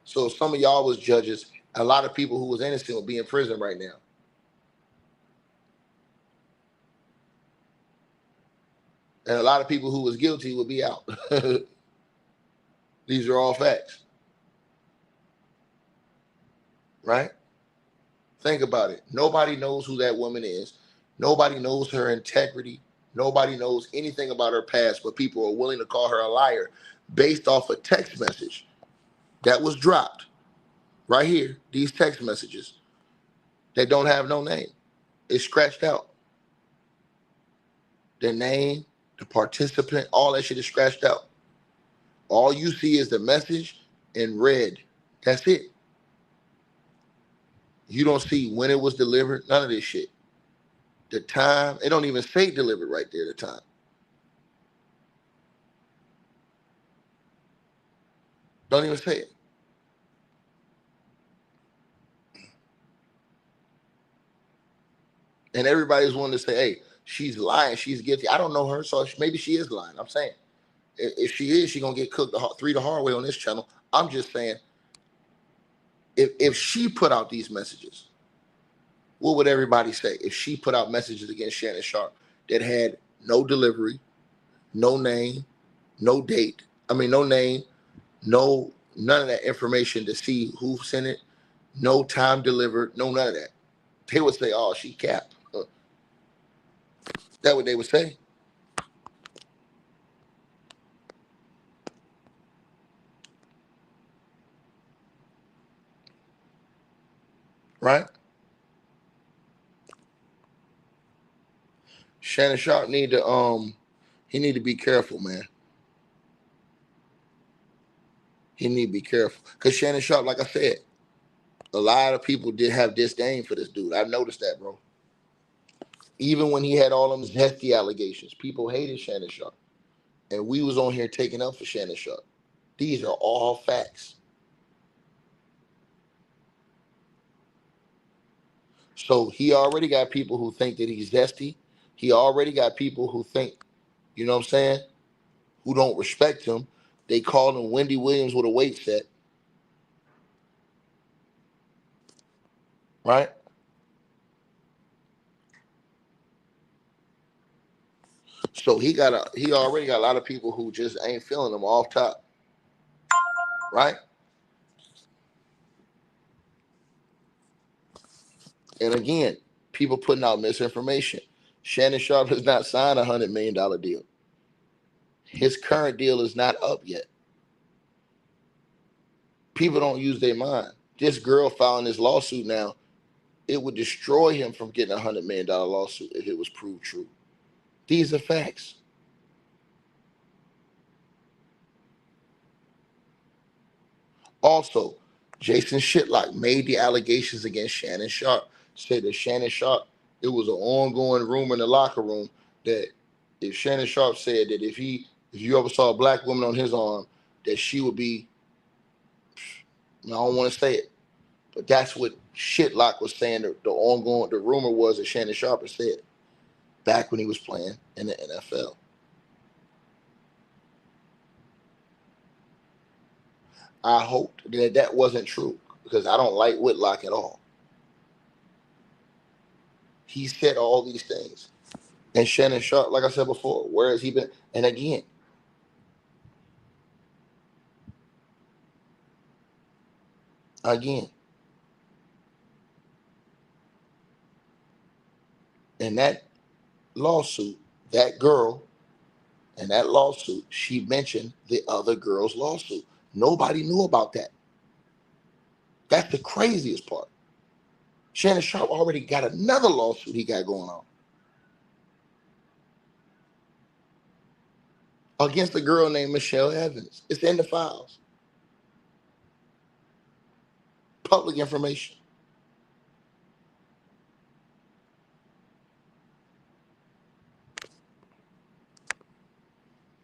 So if some of y'all was judges, a lot of people who was innocent would be in prison right now. And a lot of people who was guilty would be out. These are all facts. Right? Think about it. Nobody knows who that woman is. Nobody knows her integrity. Nobody knows anything about her past, but people are willing to call her a liar based off a text message that was dropped right here. These text messages that don't have no name. It's scratched out. The name, the participant, all that shit is scratched out. All you see is the message in red. That's it. You don't see when it was delivered, none of this shit. The time, it don't even say delivered right there, the time. Don't even say it. And everybody's wanting to say, hey, she's lying, she's guilty. I don't know her, so maybe she is lying. I'm saying, if she is, she's going to get cooked the hard way on this channel. I'm just saying, if she put out these messages, what would everybody say? If she put out messages against Shannon Sharpe that had no delivery, no name, no date, no name, none of that information to see who sent it, no time delivered, no none of that. They would say, oh, she capped. That's what they would say. Right? Shannon Sharpe need to be careful, man. He need to be careful. Because Shannon Sharpe, like I said, a lot of people did have disdain for this dude. I noticed that, bro. Even when he had all them zesty allegations, people hated Shannon Sharpe. And we was on here taking up for Shannon Sharpe. These are all facts. So he already got people who think that he's zesty. He already got people who think, you know what I'm saying, who don't respect him. They call him Wendy Williams with a weight set. Right? So he already got a lot of people who just ain't feeling him off top. Right? And again, people putting out misinformation. Shannon Sharpe has not signed a $100 million deal. His current deal is not up yet. People don't use their mind. This girl filing this lawsuit now, it would destroy him from getting a $100 million lawsuit if it was proved true. These are facts. Also, Jason Shitlock made the allegations against Shannon Sharpe, said that Shannon Sharpe, it was an ongoing rumor in the locker room that if Shannon Sharpe said that if you ever saw a black woman on his arm, that she would be, I don't want to say it, but that's what Shitlock was saying. The rumor was that Shannon Sharpe said back when he was playing in the NFL. I hoped that wasn't true because I don't like Whitlock at all. He said all these things. And Shannon Sharpe, like I said before, where has he been? And again, in that lawsuit, that girl in that lawsuit, she mentioned the other girl's lawsuit. Nobody knew about that. That's the craziest part. Shannon Sharpe already got another lawsuit he got going on against a girl named Michelle Evans. It's in the files. Public information.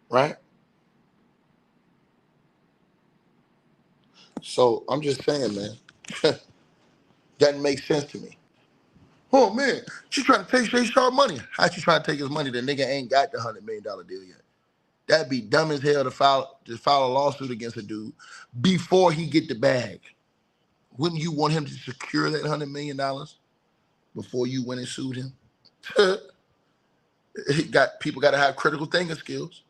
Right? So I'm just saying, man, doesn't make sense to me. Oh man, she trying to take Shay Sharpe money. How she trying to take his money? The nigga ain't got the $100 million deal yet. That'd be dumb as hell to file a lawsuit against a dude before he get the bag. Wouldn't you want him to secure that $100 million before you went and sued him? People got to have critical thinking skills.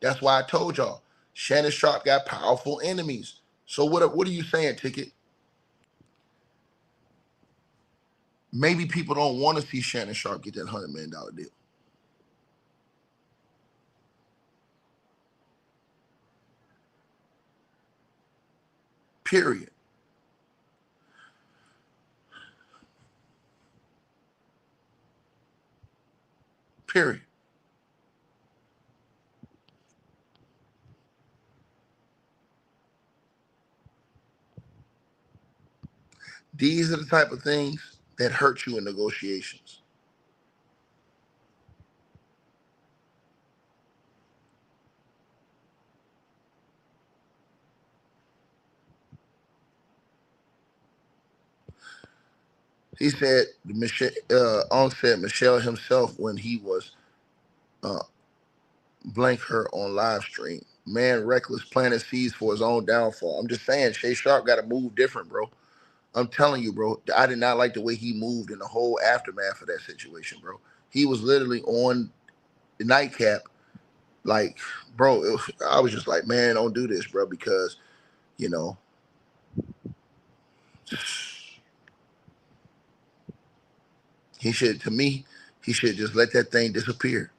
That's why I told y'all, Shannon Sharpe got powerful enemies. So what are you saying, Ticket? Maybe people don't want to see Shannon Sharpe get that $100 million deal. Period. Period. These are the type of things that hurt you in negotiations. He said Michelle Ong said Michelle himself when he was uh, blank her on live stream. Man, reckless planting seeds for his own downfall. I'm just saying, Shay Sharpe got to move different, bro. I'm telling you, bro. I did not like the way he moved in the whole aftermath of that situation, bro. He was literally on the nightcap, like, bro. I was just like, man, don't do this, bro, because you know he should. To me, he should just let that thing disappear.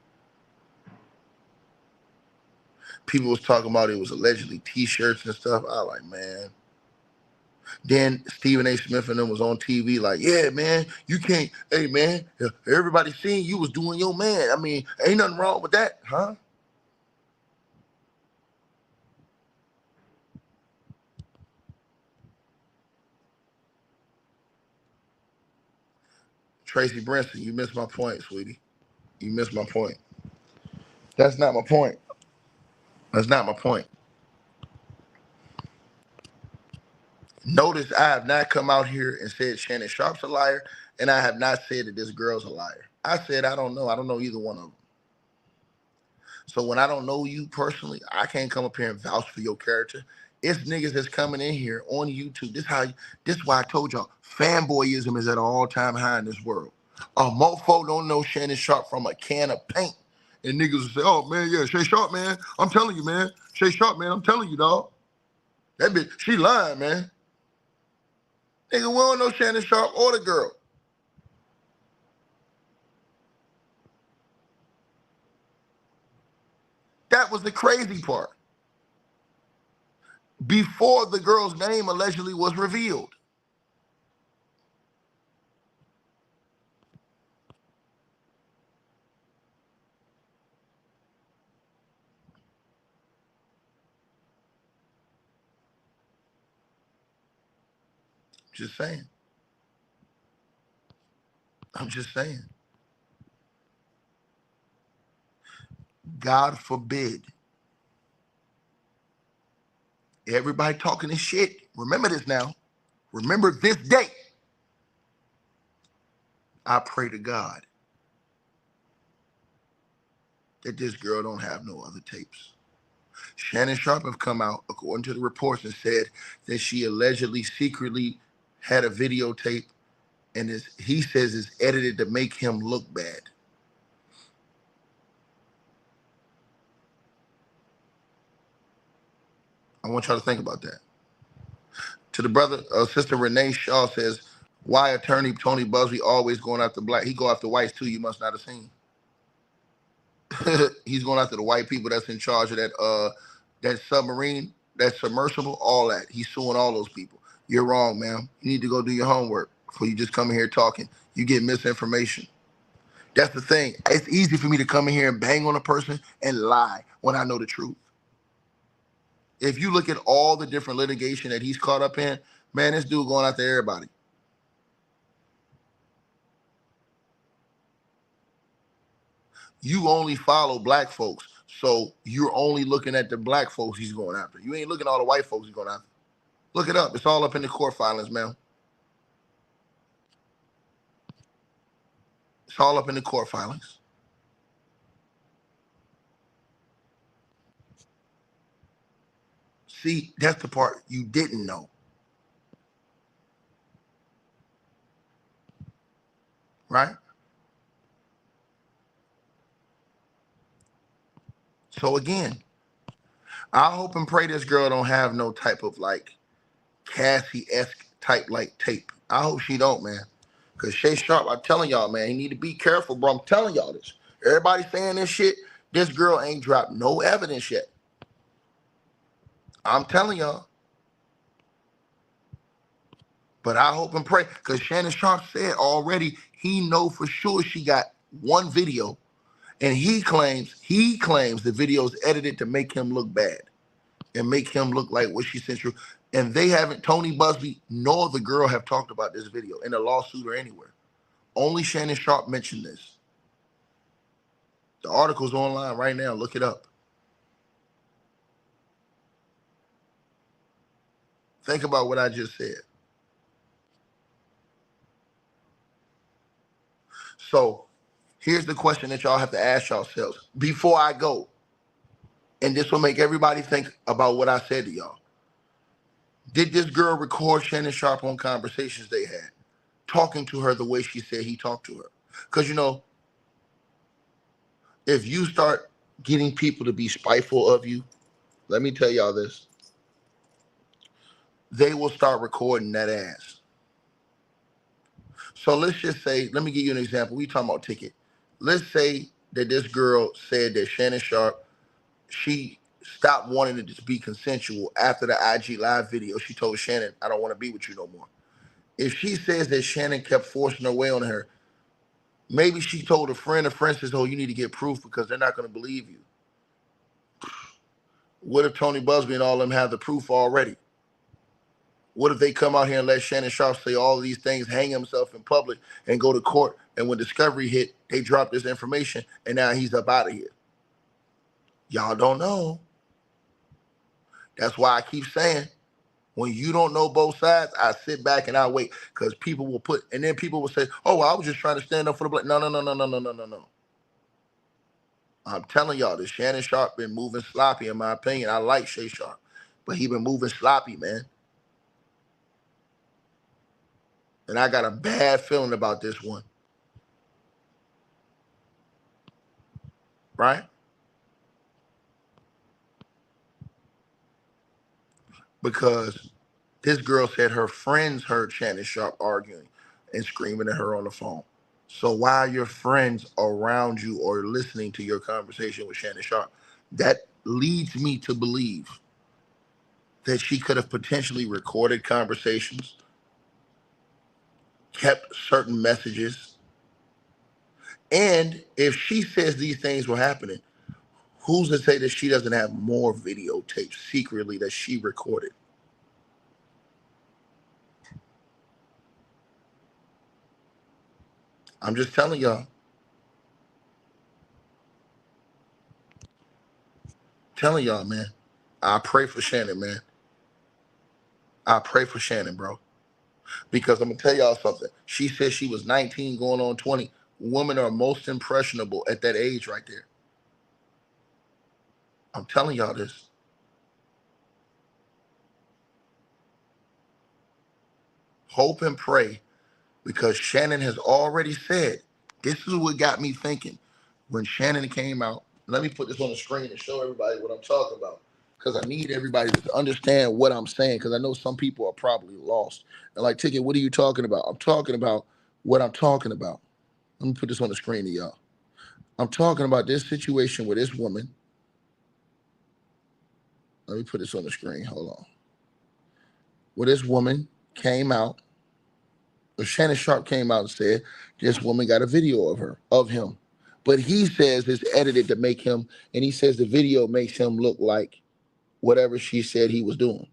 People was talking about it was allegedly T-shirts and stuff. I was like, man. Then Stephen A. Smith and them was on TV like, yeah, man, you can't. Hey, man, everybody seen you was doing your man. I mean, ain't nothing wrong with that, huh? Tracy Brinson, you missed my point, sweetie. You missed my point. That's not my point. That's not my point. Notice I have not come out here and said Shannon Sharpe's a liar, and I have not said that this girl's a liar. I said I don't know. I don't know either one of them. So when I don't know you personally, I can't come up here and vouch for your character. It's niggas that's coming in here on YouTube. This is why I told y'all, fanboyism is at an all-time high in this world. A mofo don't know Shannon Sharpe from a can of paint. And niggas will say, oh man, yeah, Shay Sharpe, man. I'm telling you, man. Shay Sharpe, man, I'm telling you, dog. That bitch, she lying, man. Nigga, we don't know Shannon Sharpe or the girl. That was the crazy part. Before the girl's name allegedly was revealed. Just saying. I'm just saying. God forbid. Everybody talking this shit. Remember this now. Remember this day. I pray to God that this girl don't have no other tapes. Shannon Sharpe have come out, according to the reports, and said that she allegedly secretly had a videotape and he says it's edited to make him look bad. I want y'all to think about that. To the brother, sister Renee Shaw says, why attorney Tony Buzbee always going after black? He go after whites too, you must not have seen. He's going after the white people that's in charge of that submarine, that submersible, all that. He's suing all those people. You're wrong, ma'am. You need to go do your homework before you just come in here talking. You get misinformation. That's the thing. It's easy for me to come in here and bang on a person and lie when I know the truth. If you look at all the different litigation that he's caught up in, man, this dude going after everybody. You only follow black folks, so you're only looking at the black folks he's going after. You ain't looking at all the white folks he's going after. Look it up. It's all up in the court filings, man. It's all up in the court filings. See, that's the part you didn't know. Right? So again, I hope and pray this girl don't have no type of like Cassie-esque type like tape. I hope she don't, man. Because Shay Sharpe, I'm telling y'all, man, he need to be careful, bro. I'm telling y'all this. Everybody saying this shit, this girl ain't dropped no evidence yet. I'm telling y'all. But I hope and pray, because Shannon Sharpe said already he know for sure she got one video, and he claims the video is edited to make him look bad and make him look like what she sent you. And they haven't, Tony Buzbee nor the girl have talked about this video in a lawsuit or anywhere. Only Shannon Sharpe mentioned this. The article's online right now. Look it up. Think about what I just said. So here's the question that y'all have to ask yourselves before I go. And this will make everybody think about what I said to y'all. Did this girl record Shannon Sharpe on conversations they had, talking to her the way she said he talked to her? Because, you know, if you start getting people to be spiteful of you, let me tell y'all this, they will start recording that ass. So let's just say, let me give you an example. We talking about Ticket. Let's say that this girl said that Shannon Sharpe, she stopped wanting it to be consensual after the IG live video. She told Shannon, I don't want to be with you no more. If she says that Shannon kept forcing her way on her, maybe she told a friend says, oh, you need to get proof because they're not going to believe you. What if Tony Buzbee and all them have the proof already? What if they come out here and let Shannon Sharpe say all of these things, hang himself in public, and go to court, and when discovery hit, they drop this information, and now he's up out of here? Y'all don't know. That's why I keep saying, when you don't know both sides, I sit back and I wait, because people will put, and then people will say, oh, well, I was just trying to stand up for the black. No, no, no, no, no, no, no, no, no. I'm telling y'all, this Shannon Sharpe been moving sloppy, in my opinion. I like Shay Sharpe, but he been moving sloppy, man. And I got a bad feeling about this one. Right? Because this girl said her friends heard Shannon Sharpe arguing and screaming at her on the phone. So while your friends around you or listening to your conversation with Shannon Sharpe, that leads me to believe that she could have potentially recorded conversations, kept certain messages, and if she says these things were happening, who's to say that she doesn't have more videotapes secretly that she recorded? I'm just telling y'all. Telling y'all, man. I pray for Shannon, man. I pray for Shannon, bro. Because I'm going to tell y'all something. She said she was 19 going on 20. Women are most impressionable at that age right there. I'm telling y'all this. Hope and pray, because Shannon has already said, this is what got me thinking. When Shannon came out, let me put this on the screen and show everybody what I'm talking about, because I need everybody to understand what I'm saying, because I know some people are probably lost. And like, Ticket, what are you talking about? I'm talking about what I'm talking about. Let me put this on the screen to y'all. I'm talking about this situation with this woman. Let me put this on the screen. Hold on. Where this woman came out, or Shannon Sharpe came out and said, this woman got a video of him. But he says it's edited to make him, and he says the video makes him look like whatever she said he was doing.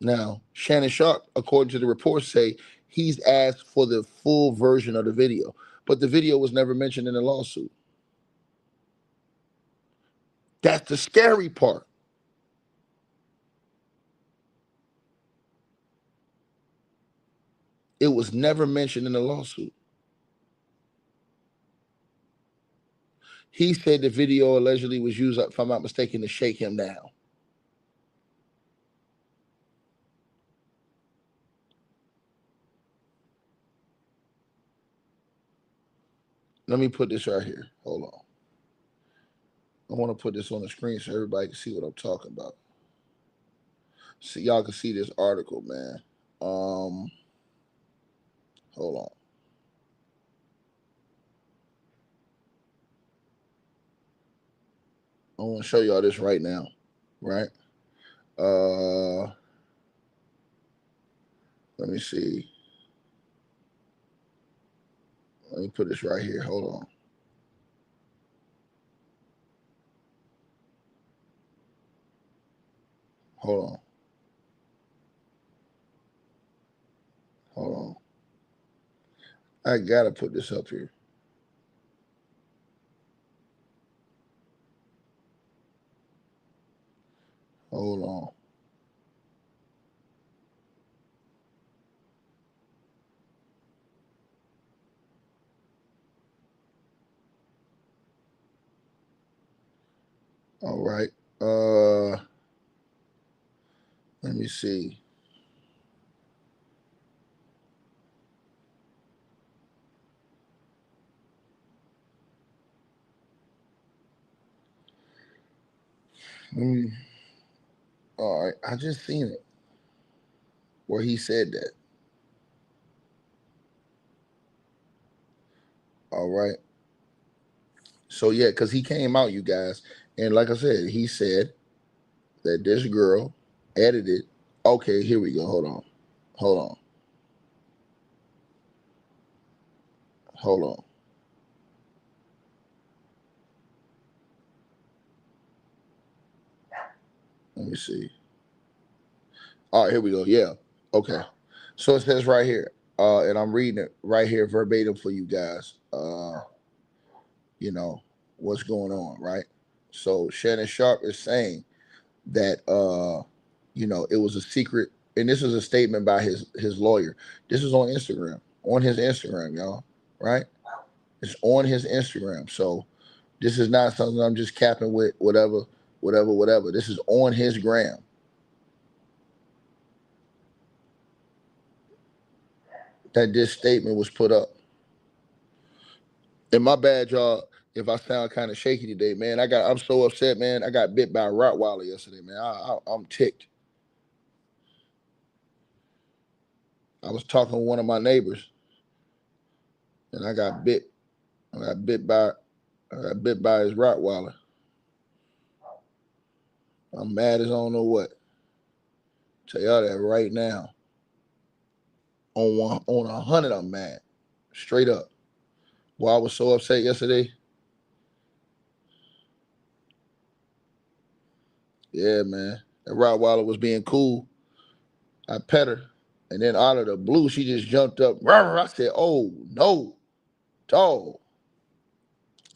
Now, Shannon Sharpe, according to the reports, say he's asked for the full version of the video, but the video was never mentioned in the lawsuit. That's the scary part. It was never mentioned in the lawsuit. He said the video allegedly was used, if I'm not mistaken, to shake him down. Let me put this right here. Hold on. I want to put this on the screen so everybody can see what I'm talking about. So y'all can see this article, man. Hold on. I want to show y'all this right now, right? Let me see. Let me put this right here. Hold on. Hold on. Hold on. I gotta put this up here. Hold on. All right. Let me see. All right. I just seen it where he said that. All right. So yeah, because he came out, you guys, and like I said, he said that this girl edited. Okay, here we go. Hold on. Hold on. Hold on. Let me see. All right, here we go. Yeah. Okay. So it says right here, and I'm reading it right here verbatim for you guys. You know, what's going on, right? So Shannon Sharpe is saying that it was a secret, and this is a statement by his lawyer. This is on Instagram, on his Instagram, y'all, right? It's on his Instagram. So this is not something I'm just capping with whatever. This is on his gram. That this statement was put up. And my bad, y'all, if I sound kind of shaky today, man. I'm so upset, man. I got bit by a Rottweiler yesterday, man. I'm ticked. I was talking to one of my neighbors, and I got bit. I got bit by his Rottweiler. I'm mad as I don't know what. Tell y'all that right now. On 100, I'm mad. Straight up. Why I was so upset yesterday. Yeah, man. That Rottweiler was being cool. I pet her. And then out of the blue, she just jumped up. I said, oh, no. Dog.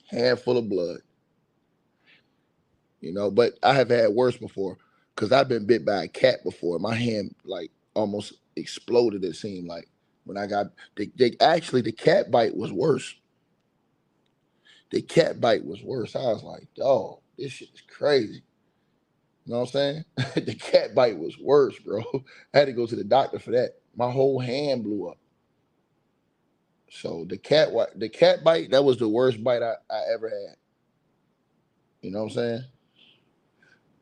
Handful of blood. But I have had worse before. Because I've been bit by a cat before. My hand, like, almost exploded, it seemed like. When I got... Actually, the cat bite was worse. The cat bite was worse. I was like, dog, this shit is crazy. You know what I'm saying? The cat bite was worse, bro. I had to go to the doctor for that. My whole hand blew up. So the cat bite, that was the worst bite I ever had. You know what I'm saying?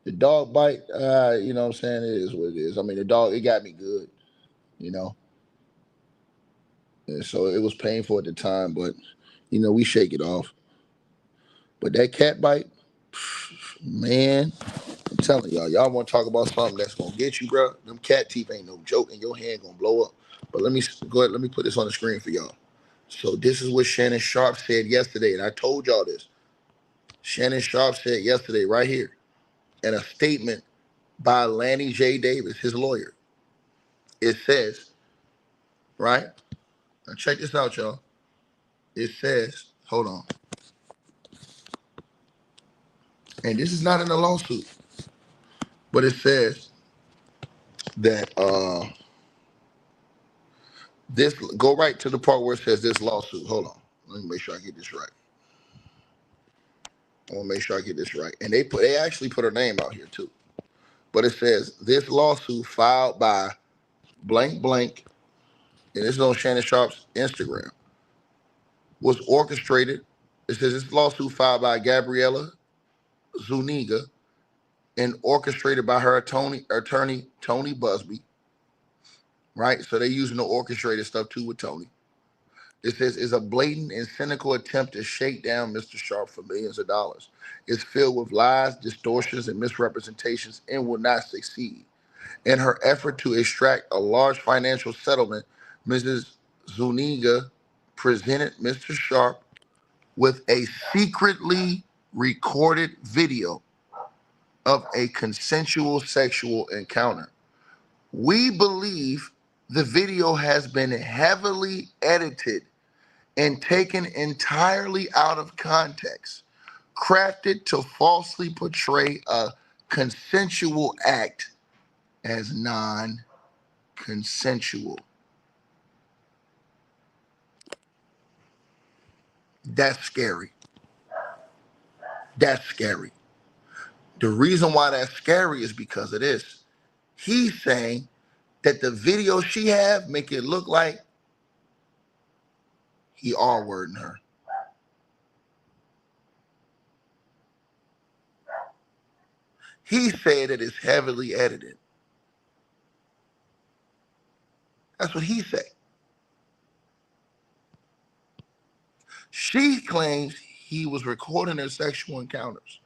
The dog bite, you know what I'm saying? It is what it is. I mean, the dog, it got me good, you know? And so it was painful at the time, but, we shake it off. But that cat bite, man, I'm telling y'all want to talk about something that's going to get you, bro? Them cat teeth ain't no joke, and your hand going to blow up. But let me put this on the screen for y'all. So this is what Shannon Sharpe said yesterday, and I told y'all this. Shannon Sharpe said yesterday right here in a statement by Lanny J. Davis, his lawyer. It says, right? Now check this out, y'all. It says, hold on. And this is not in a lawsuit, but it says that this, go right to the part where it says this lawsuit. Hold on. Let me make sure I get this right. I want to make sure I get this right. And they actually put her name out here too. But it says this lawsuit filed by blank blank, and this is on Shannon Sharpe's Instagram, was orchestrated. It says this lawsuit filed by Gabriella Zuniga and orchestrated by her attorney Tony Buzbee. Right? So they're using the orchestrated stuff too with Tony. It says is a blatant and cynical attempt to shake down Mr. Sharpe for millions of dollars. It's filled with lies, distortions, and misrepresentations and will not succeed. In her effort to extract a large financial settlement, Mrs. Zuniga presented Mr. Sharpe with a secretly recorded video of a consensual sexual encounter. We believe the video has been heavily edited and taken entirely out of context, crafted to falsely portray a consensual act as non-consensual. That's scary. That's scary. The reason why that's scary is because of this. He's saying that the video she have make it look like he R-wording her. He said that it's heavily edited. That's what he said. She claims he was recording their sexual encounters.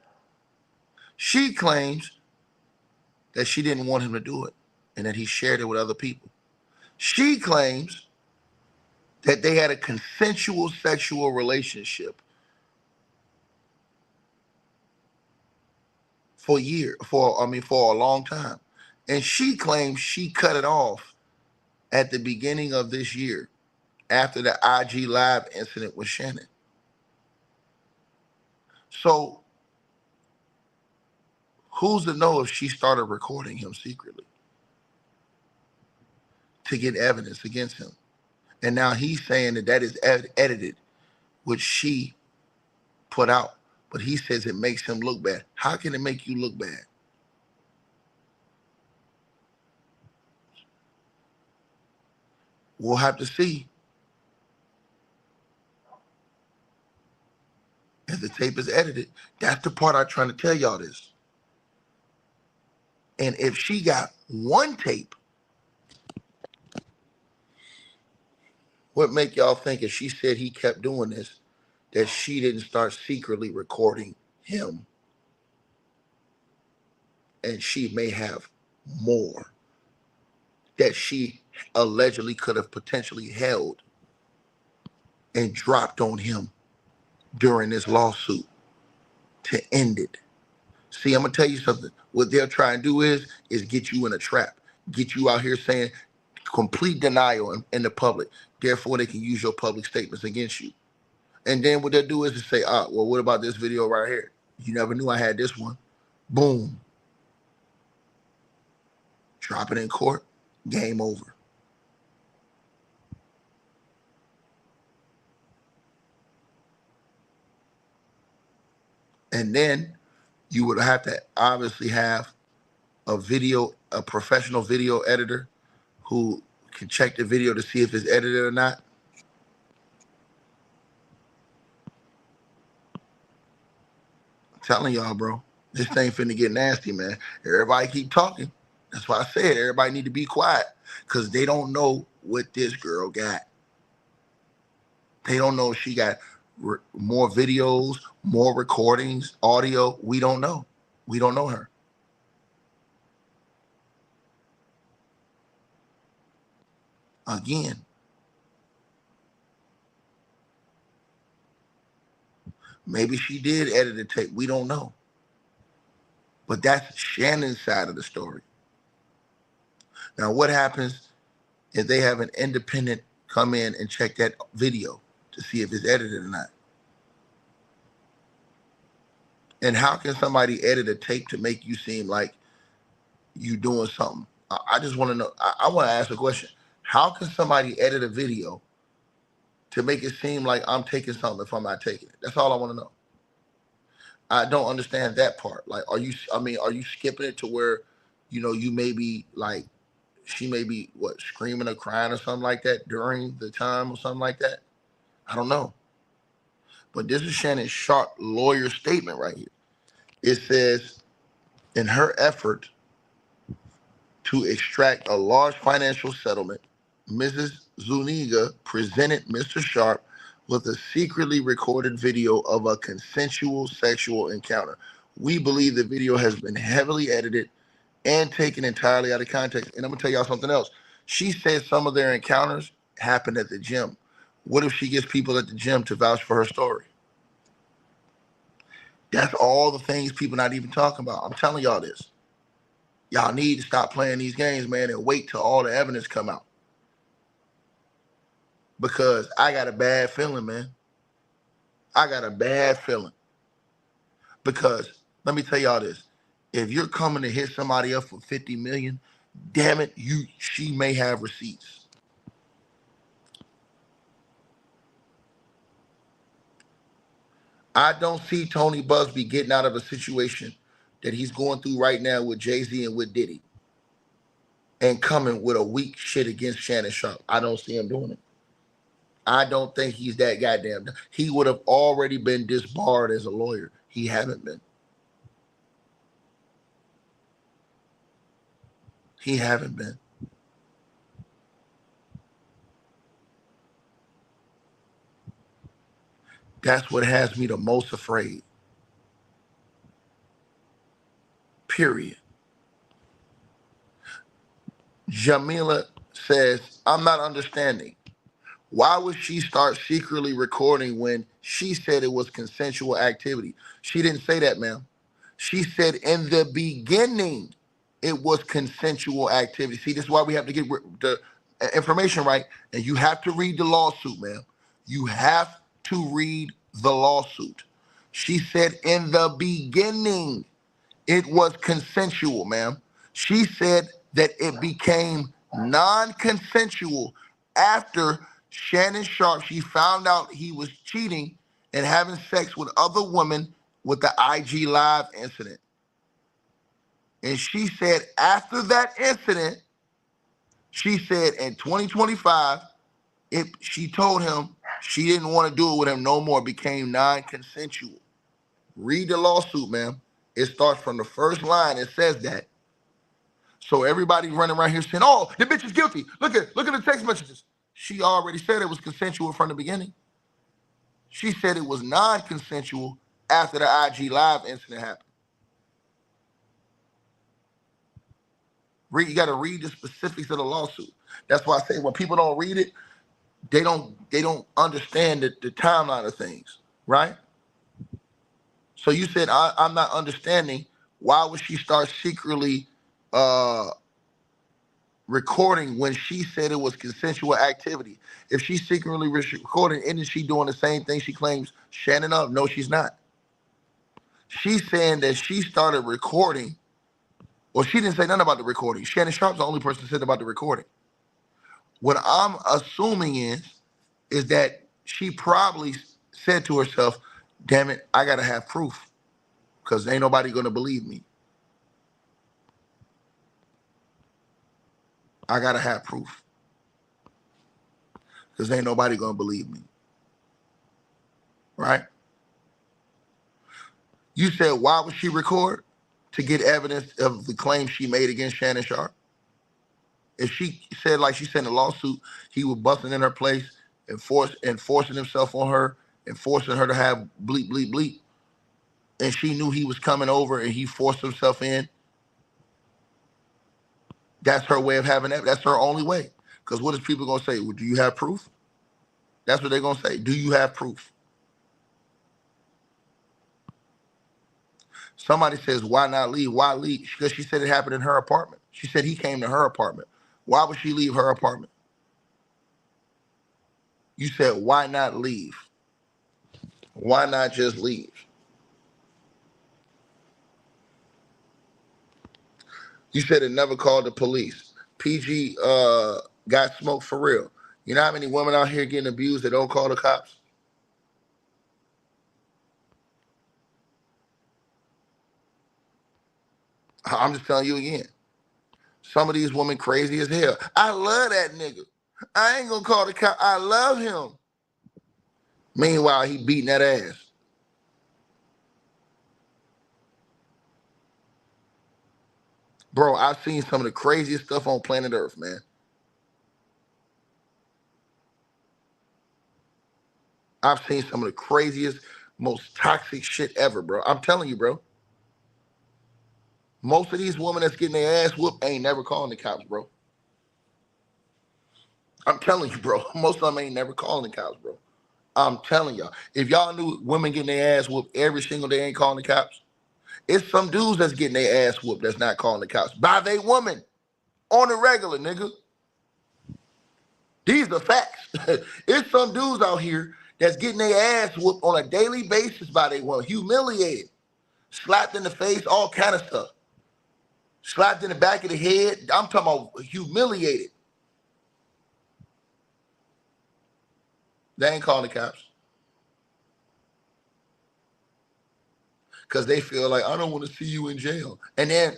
She claims that she didn't want him to do it and that he shared it with other people. She claims that they had a consensual sexual relationship for a long time. And she claims she cut it off at the beginning of this year after the IG Live incident with Shannon. So who's to know if she started recording him secretly to get evidence against him? And now he's saying that is edited, which she put out. But he says it makes him look bad. How can it make you look bad? We'll have to see if the tape is edited. That's the part I'm trying to tell y'all this. And if she got one tape, what make y'all think if she said he kept doing this, that she didn't start secretly recording him? And she may have more that she allegedly could have potentially held and dropped on him during this lawsuit to end it. See, I'm gonna tell you something. What they'll try and do is get you in a trap, get you out here saying complete denial in the public. Therefore, they can use your public statements against you. And then what they'll do is say, well, what about this video right here? You never knew I had this one. Boom. Drop it in court. Game over. And then you would have to obviously have a professional video editor who can check the video to see if it's edited or not. I'm telling y'all, bro, this thing finna get nasty, man. Everybody keep talking. That's why I said everybody need to be quiet, because they don't know what this girl got. They don't know if she got more videos, more recordings, audio. We don't know. We don't know her. Again, maybe she did edit the tape. We don't know. But that's Shannon's side of the story. Now, what happens if they have an independent come in and check that video to see if it's edited or not? And how can somebody edit a tape to make you seem like you doing something? I just want to know. I want to ask a question. How can somebody edit a video to make it seem like I'm taking something if I'm not taking it? That's all I want to know. I don't understand that part. Like, are you skipping it to where, you may be like, she may be screaming or crying or something like that during the time or something like that? I don't know. But this is Shannon Sharpe lawyer statement right here. It says, in her effort to extract a large financial settlement, Mrs. Zuniga presented Mr. Sharpe with a secretly recorded video of a consensual sexual encounter. We believe the video has been heavily edited and taken entirely out of context. And I'm gonna tell y'all something else. She said some of their encounters happened at the gym. What if she gets people at the gym to vouch for her story? That's all the things people not even talking about. I'm telling y'all this. Y'all need to stop playing these games, man, and wait till all the evidence come out. Because I got a bad feeling, man. I got a bad feeling. Because let me tell y'all this. If you're coming to hit somebody up for $50 million, damn it, she may have receipts. I don't see Tony Buzbee getting out of a situation that he's going through right now with Jay-Z and with Diddy and coming with a weak shit against Shannon Sharpe. I don't see him doing it. I don't think he's that goddamn. He would have already been disbarred as a lawyer. He haven't been. He haven't been. That's what has me the most afraid. Period. Jamila says, I'm not understanding. Why would she start secretly recording when she said it was consensual activity? She didn't say that, ma'am. She said in the beginning it was consensual activity. See, this is why we have to get the information right. And you have to read the lawsuit, ma'am. You have to read the lawsuit. She said in the beginning it was consensual, ma'am. She said that it became non-consensual after Shannon Sharpe, she found out he was cheating and having sex with other women with the IG Live incident. And she said after that incident, she said in 2025, she told him she didn't want to do it with him no more. It became non-consensual. Read the lawsuit, ma'am. It starts from the first line. It says that. So everybody running around here saying, "Oh, the bitch is guilty. Look at the text messages." She already said it was consensual from the beginning. She said it was non-consensual after the IG Live incident happened. You got to read the specifics of the lawsuit. That's why I say when people don't read it, they don't understand the timeline of things, right? So you said I'm not understanding why would she start secretly recording when she said it was consensual activity? If she's secretly recording, isn't she doing the same thing she claims Shannon of? No, she's not. She's saying that she started recording. Well, she didn't say nothing about the recording. Shannon Sharpe's the only person who said about the recording. What I'm assuming is that she probably said to herself, damn it, I got to have proof because ain't nobody going to believe me. I got to have proof because ain't nobody going to believe me. Right? You said, why would she record? To get evidence of the claim she made against Shannon Sharpe. If she said, like she said in the lawsuit, he was busting in her place and forcing himself on her and forcing her to have bleep, bleep, bleep, and she knew he was coming over and he forced himself in, that's her way of having that. That's her only way. Because what is people going to say? Well, do you have proof? That's what they're going to say. Do you have proof? Somebody says, why not leave? Why leave? Because she said it happened in her apartment. She said he came to her apartment. Why would she leave her apartment? You said, why not leave? Why not just leave? You said it never called the police. PG got smoked for real. You know how many women out here getting abused that don't call the cops? I'm just telling you again. Some of these women crazy as hell. I love that nigga. I ain't gonna call the cop. I love him. Meanwhile, he beating that ass. Bro, I've seen some of the craziest stuff on planet Earth, man. I've seen some of the craziest, most toxic shit ever, bro. I'm telling you, bro. Most of these women that's getting their ass whooped ain't never calling the cops, bro. I'm telling you, bro. Most of them ain't never calling the cops, bro. I'm telling y'all. If y'all knew women getting their ass whooped every single day ain't calling the cops, it's some dudes that's getting their ass whooped that's not calling the cops by they woman on the regular, nigga. These are facts. It's some dudes out here that's getting their ass whooped on a daily basis by they woman, humiliated, slapped in the face, all kind of stuff. Slapped in the back of the head. I'm talking about humiliated. They ain't calling the cops. because they feel like, I don't want to see you in jail. And then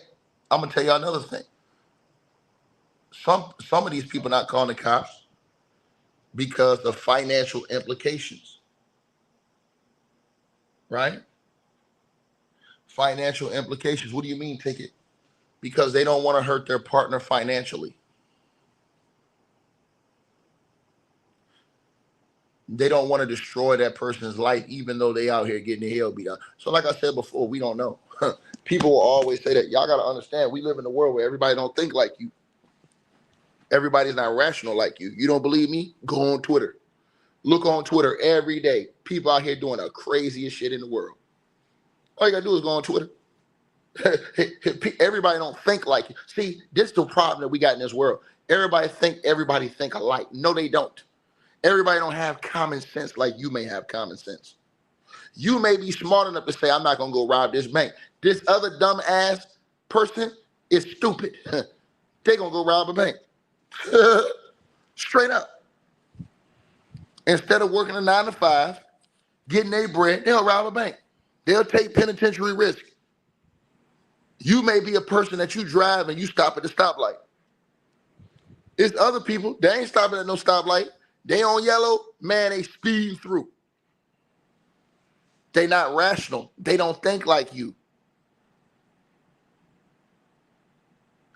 I'm gonna tell y'all another thing. Some of these people not calling the cops because of financial implications, right? Financial implications. What do you mean, take it? Because they don't want to hurt their partner financially. They don't want to destroy that person's life, even though they out here getting the hell beat out. So like I said before, we don't know. People will always say that. Y'all got to understand, we live in a world where everybody don't think like you. Everybody's not rational like you. You don't believe me? Go on Twitter. Look on Twitter every day. People out here doing the craziest shit in the world. All you got to do is go on Twitter. Everybody don't think like you. See, this is the problem that we got in this world. Everybody think alike. No, they don't. Everybody don't have common sense like you may have common sense. You may be smart enough to say, I'm not going to go rob this bank. This other dumb ass person is stupid. They're going to go rob a bank. Straight up. Instead of working a 9 to 5, getting their bread, they'll rob a bank. They'll take penitentiary risk. You may be a person that you drive and you stop at the stoplight. It's other people, they ain't stopping at no stoplight. They on yellow, man, they speed through. They not rational. They don't think like you.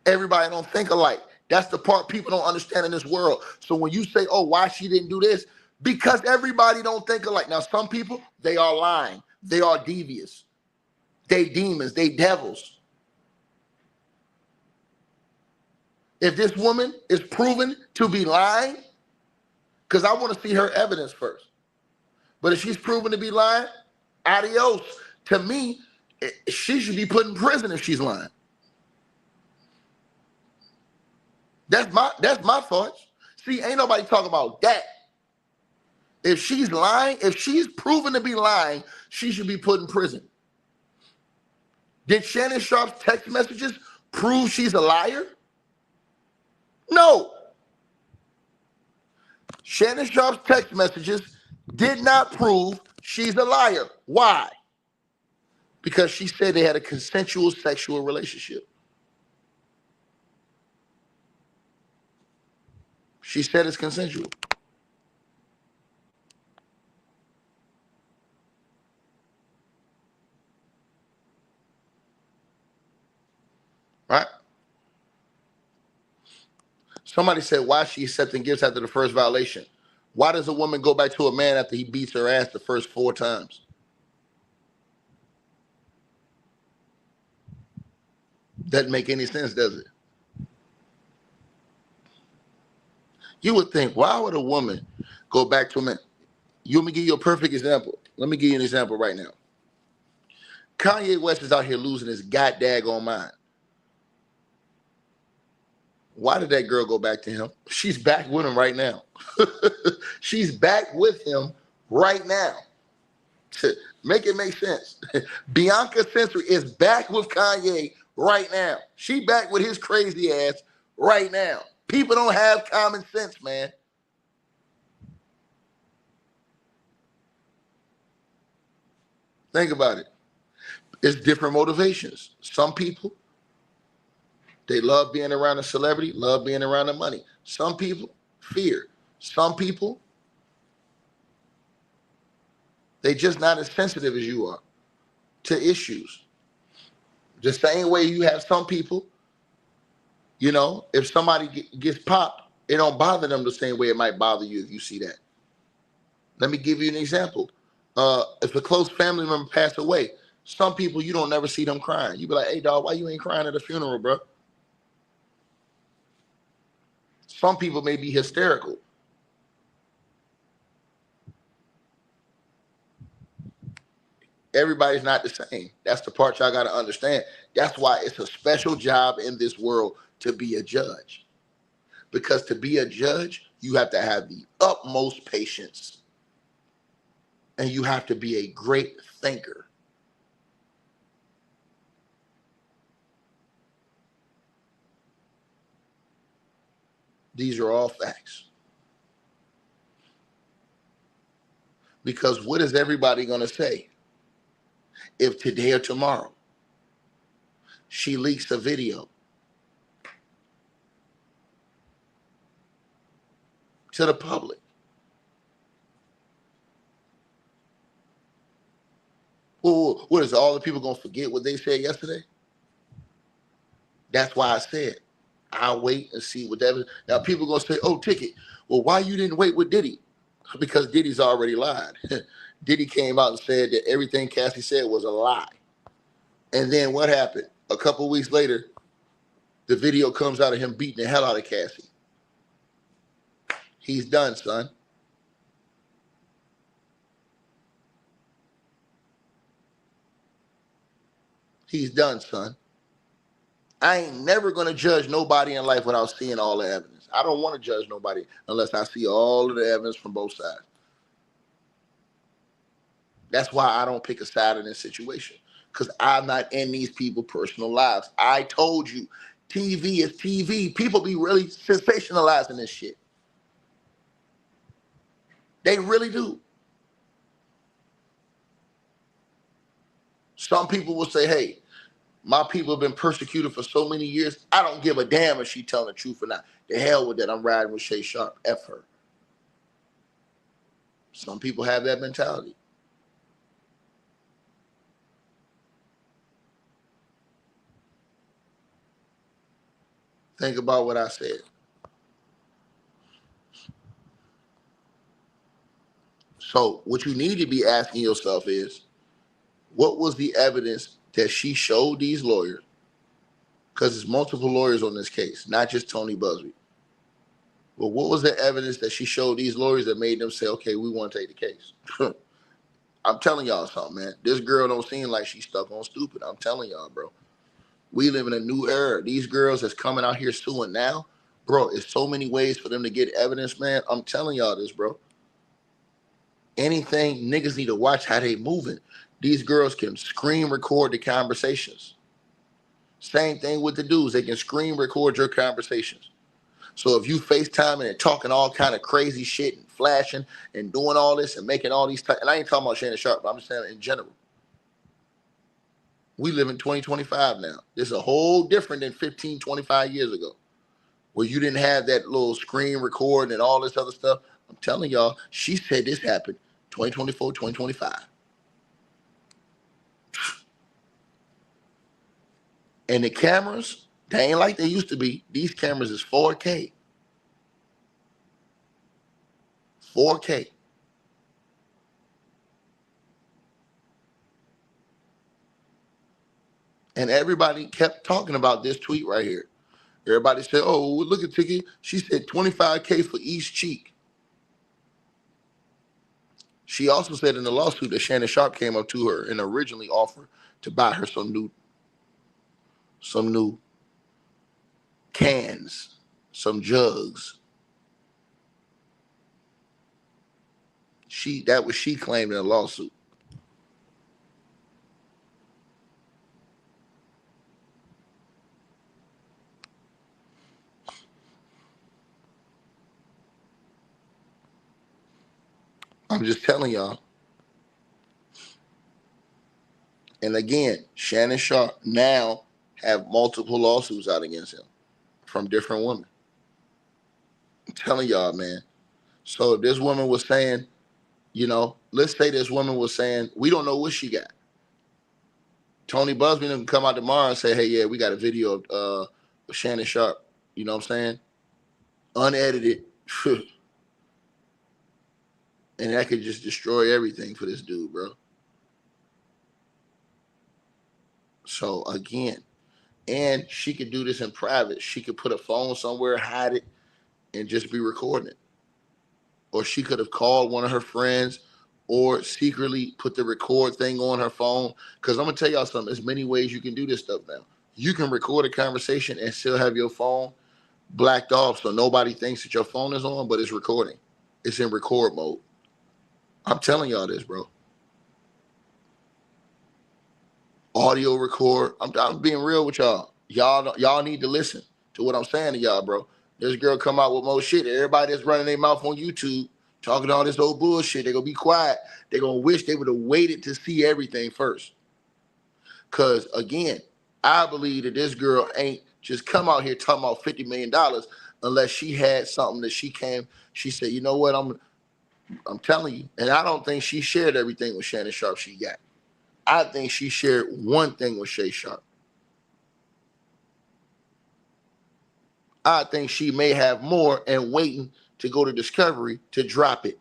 Everybody don't think alike. That's the part people don't understand in this world. So when you say, oh, why she didn't do this? Because everybody don't think alike. Now, some people, they are lying. They are devious. They demons. They devils. If this woman is proven to be lying, because I want to see her evidence first. But if she's proven to be lying, adios. To me, she should be put in prison if she's lying. That's my thoughts. See, ain't nobody talking about that. If she's lying, if she's proven to be lying, she should be put in prison. Did Shannon Sharpe's text messages prove she's a liar? No. Shannon Sharpe's text messages did not prove she's a liar. Why? Because she said they had a consensual sexual relationship. She said it's consensual. Right? Somebody said, why is she accepting gifts after the first violation? Why does a woman go back to a man after he beats her ass the first 4 times? Doesn't make any sense, does it? You would think, why would a woman go back to a man? Let me give you a perfect example. Let me give you an example right now. Kanye West is out here losing his goddamn mind. Why did that girl go back to him? She's back with him right now. She's back with him right now. Make it make sense. Bianca Sensory is back with Kanye right now. She back with his crazy ass right now. People don't have common sense, man. Think about it. It's different motivations. Some people, they love being around a celebrity, love being around the money. Some people, fear. Some people, they just not as sensitive as you are to issues. The same way you have some people, you know, if somebody gets popped, it don't bother them the same way it might bother you if you see that. Let me give you an example. If a close family member passed away, some people, you don't never see them crying. You be like, hey, dog, why you ain't crying at a funeral, bro? Some people may be hysterical. Everybody's not the same. That's the part y'all got to understand. That's why it's a special job in this world to be a judge. Because to be a judge, you have to have the utmost patience. And you have to be a great thinker. These are all facts. Because what is everybody going to say? If today or tomorrow she leaks a video to the public, well, what is all the people gonna forget what they said yesterday? That's why I said I'll wait and see what that. Now people gonna say, "Oh, Ticket, well, why you didn't wait with Diddy?" Because Diddy's already lied. Diddy came out and said that everything Cassie said was a lie. And then what happened? A couple weeks later, the video comes out of him beating the hell out of Cassie. He's done, son. He's done, son. I ain't never going to judge nobody in life without seeing all the evidence. I don't want to judge nobody unless I see all of the evidence from both sides. That's why I don't pick a side in this situation, because I'm not in these people's personal lives. I told you, TV is TV. People be really sensationalizing this shit. They really do. Some people will say, hey, my people have been persecuted for so many years. I don't give a damn if she telling the truth or not. The hell with that. I'm riding with Shannon Sharpe. F her. Some people have that mentality. Think about what I said. So what you need to be asking yourself is, what was the evidence that she showed these lawyers? Because there's multiple lawyers on this case, not just Tony Buzbee. But what was the evidence that she showed these lawyers that made them say, okay, we want to take the case? I'm telling y'all something, man. This girl don't seem like she's stuck on stupid. I'm telling y'all, bro. We live in a new era. These girls that's coming out here suing now, bro, it's so many ways for them to get evidence, man. I'm telling y'all this, bro. Anything, niggas need to watch how they moving. These girls can screen record the conversations. Same thing with the dudes. They can screen record your conversations. So if you FaceTiming and talking all kind of crazy shit and flashing and doing all this and making all these, and I ain't talking about Shannon Sharpe, but I'm just saying in general. We live in 2025 now. This is a whole different than 15, 25 years ago, where you didn't have that little screen recording and all this other stuff. I'm telling y'all, she said this happened 2024, 2025. And the cameras, they ain't like they used to be. These cameras is 4K. 4K. And everybody kept talking about this tweet right here. Everybody said, oh, look at Tiki. She said $25K for each cheek. She also said in the lawsuit that Shannon Sharpe came up to her and originally offered to buy her some new cans, some jugs. That was she claimed in a lawsuit. I'm just telling y'all. And again, Shannon Sharpe now have multiple lawsuits out against him from different women. I'm telling y'all, man. So this woman was saying, you know, let's say this woman was saying, we don't know what she got. Tony Buzbee can come out tomorrow and say, hey, yeah, we got a video of Shannon Sharpe. You know what I'm saying? Unedited. And that could just destroy everything for this dude, bro. So again, and she could do this in private. She could put a phone somewhere, hide it, and just be recording it. Or she could have called one of her friends or secretly put the record thing on her phone. Because I'm going to tell y'all something. There's many ways you can do this stuff now. You can record a conversation and still have your phone blacked off so nobody thinks that your phone is on, but it's recording. It's in record mode. I'm telling y'all this, bro. Audio record. I'm being real with y'all. Y'all need to listen to what I'm saying to y'all, bro. This girl come out with more shit. Everybody that's running their mouth on YouTube talking all this old bullshit, they're going to be quiet. They're going to wish they would have waited to see everything first. Because, again, I believe that this girl ain't just come out here talking about $50 million unless she had something that she said, you know what, I'm telling you. And I don't think she shared everything with Shannon Sharpe she got. I think she shared one thing with Shay Sharpe. I think she may have more and waiting to go to Discovery to drop it.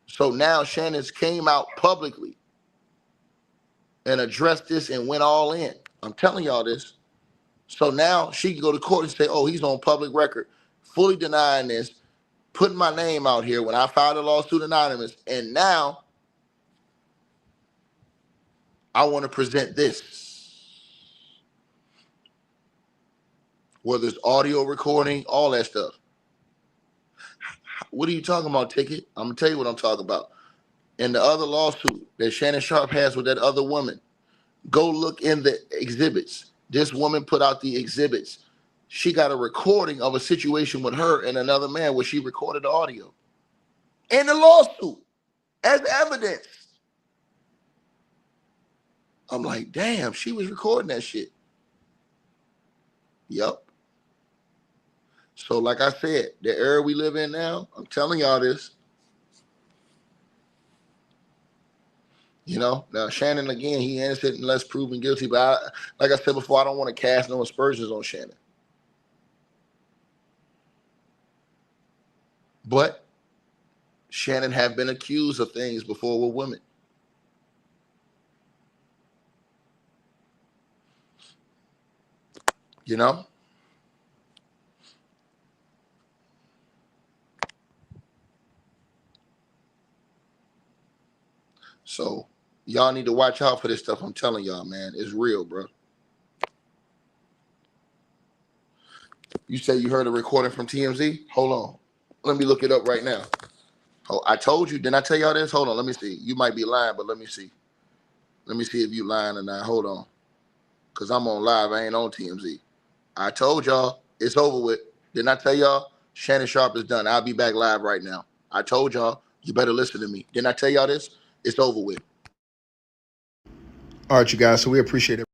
So now Shannon's came out publicly and addressed this and went all in. I'm telling y'all this. So now she can go to court and say, oh, he's on public record, fully denying this, putting my name out here when I filed a lawsuit anonymous. And now I want to present this. Whether it's audio recording, all that stuff. What are you talking about, Ticket? I'm going to tell you what I'm talking about. In the other lawsuit that Shannon Sharpe has with that other woman, go look in the exhibits. This woman put out the exhibits. She got a recording of a situation with her and another man where she recorded the audio in the lawsuit as evidence. I'm like, damn, she was recording that shit. Yep. So like I said, the era we live in now, I'm telling y'all this. You know, now Shannon, again, he innocent unless proven guilty. But like I said before, I don't want to cast no aspersions on Shannon. But Shannon have been accused of things before with women. You know? So y'all need to watch out for this stuff. I'm telling y'all, man. It's real, bro. You say you heard a recording from TMZ? Hold on. Let me look it up right now. Oh, I told you. Didn't I tell y'all this? Hold on. Let me see. You might be lying, but let me see. Let me see if you lying or not. Hold on. Because I'm on live. I ain't on TMZ. I told y'all. It's over with. Didn't I tell y'all? Shannon Sharpe is done. I'll be back live right now. I told y'all. You better listen to me. Didn't I tell y'all this? It's over with. All right, you guys. So we appreciate it.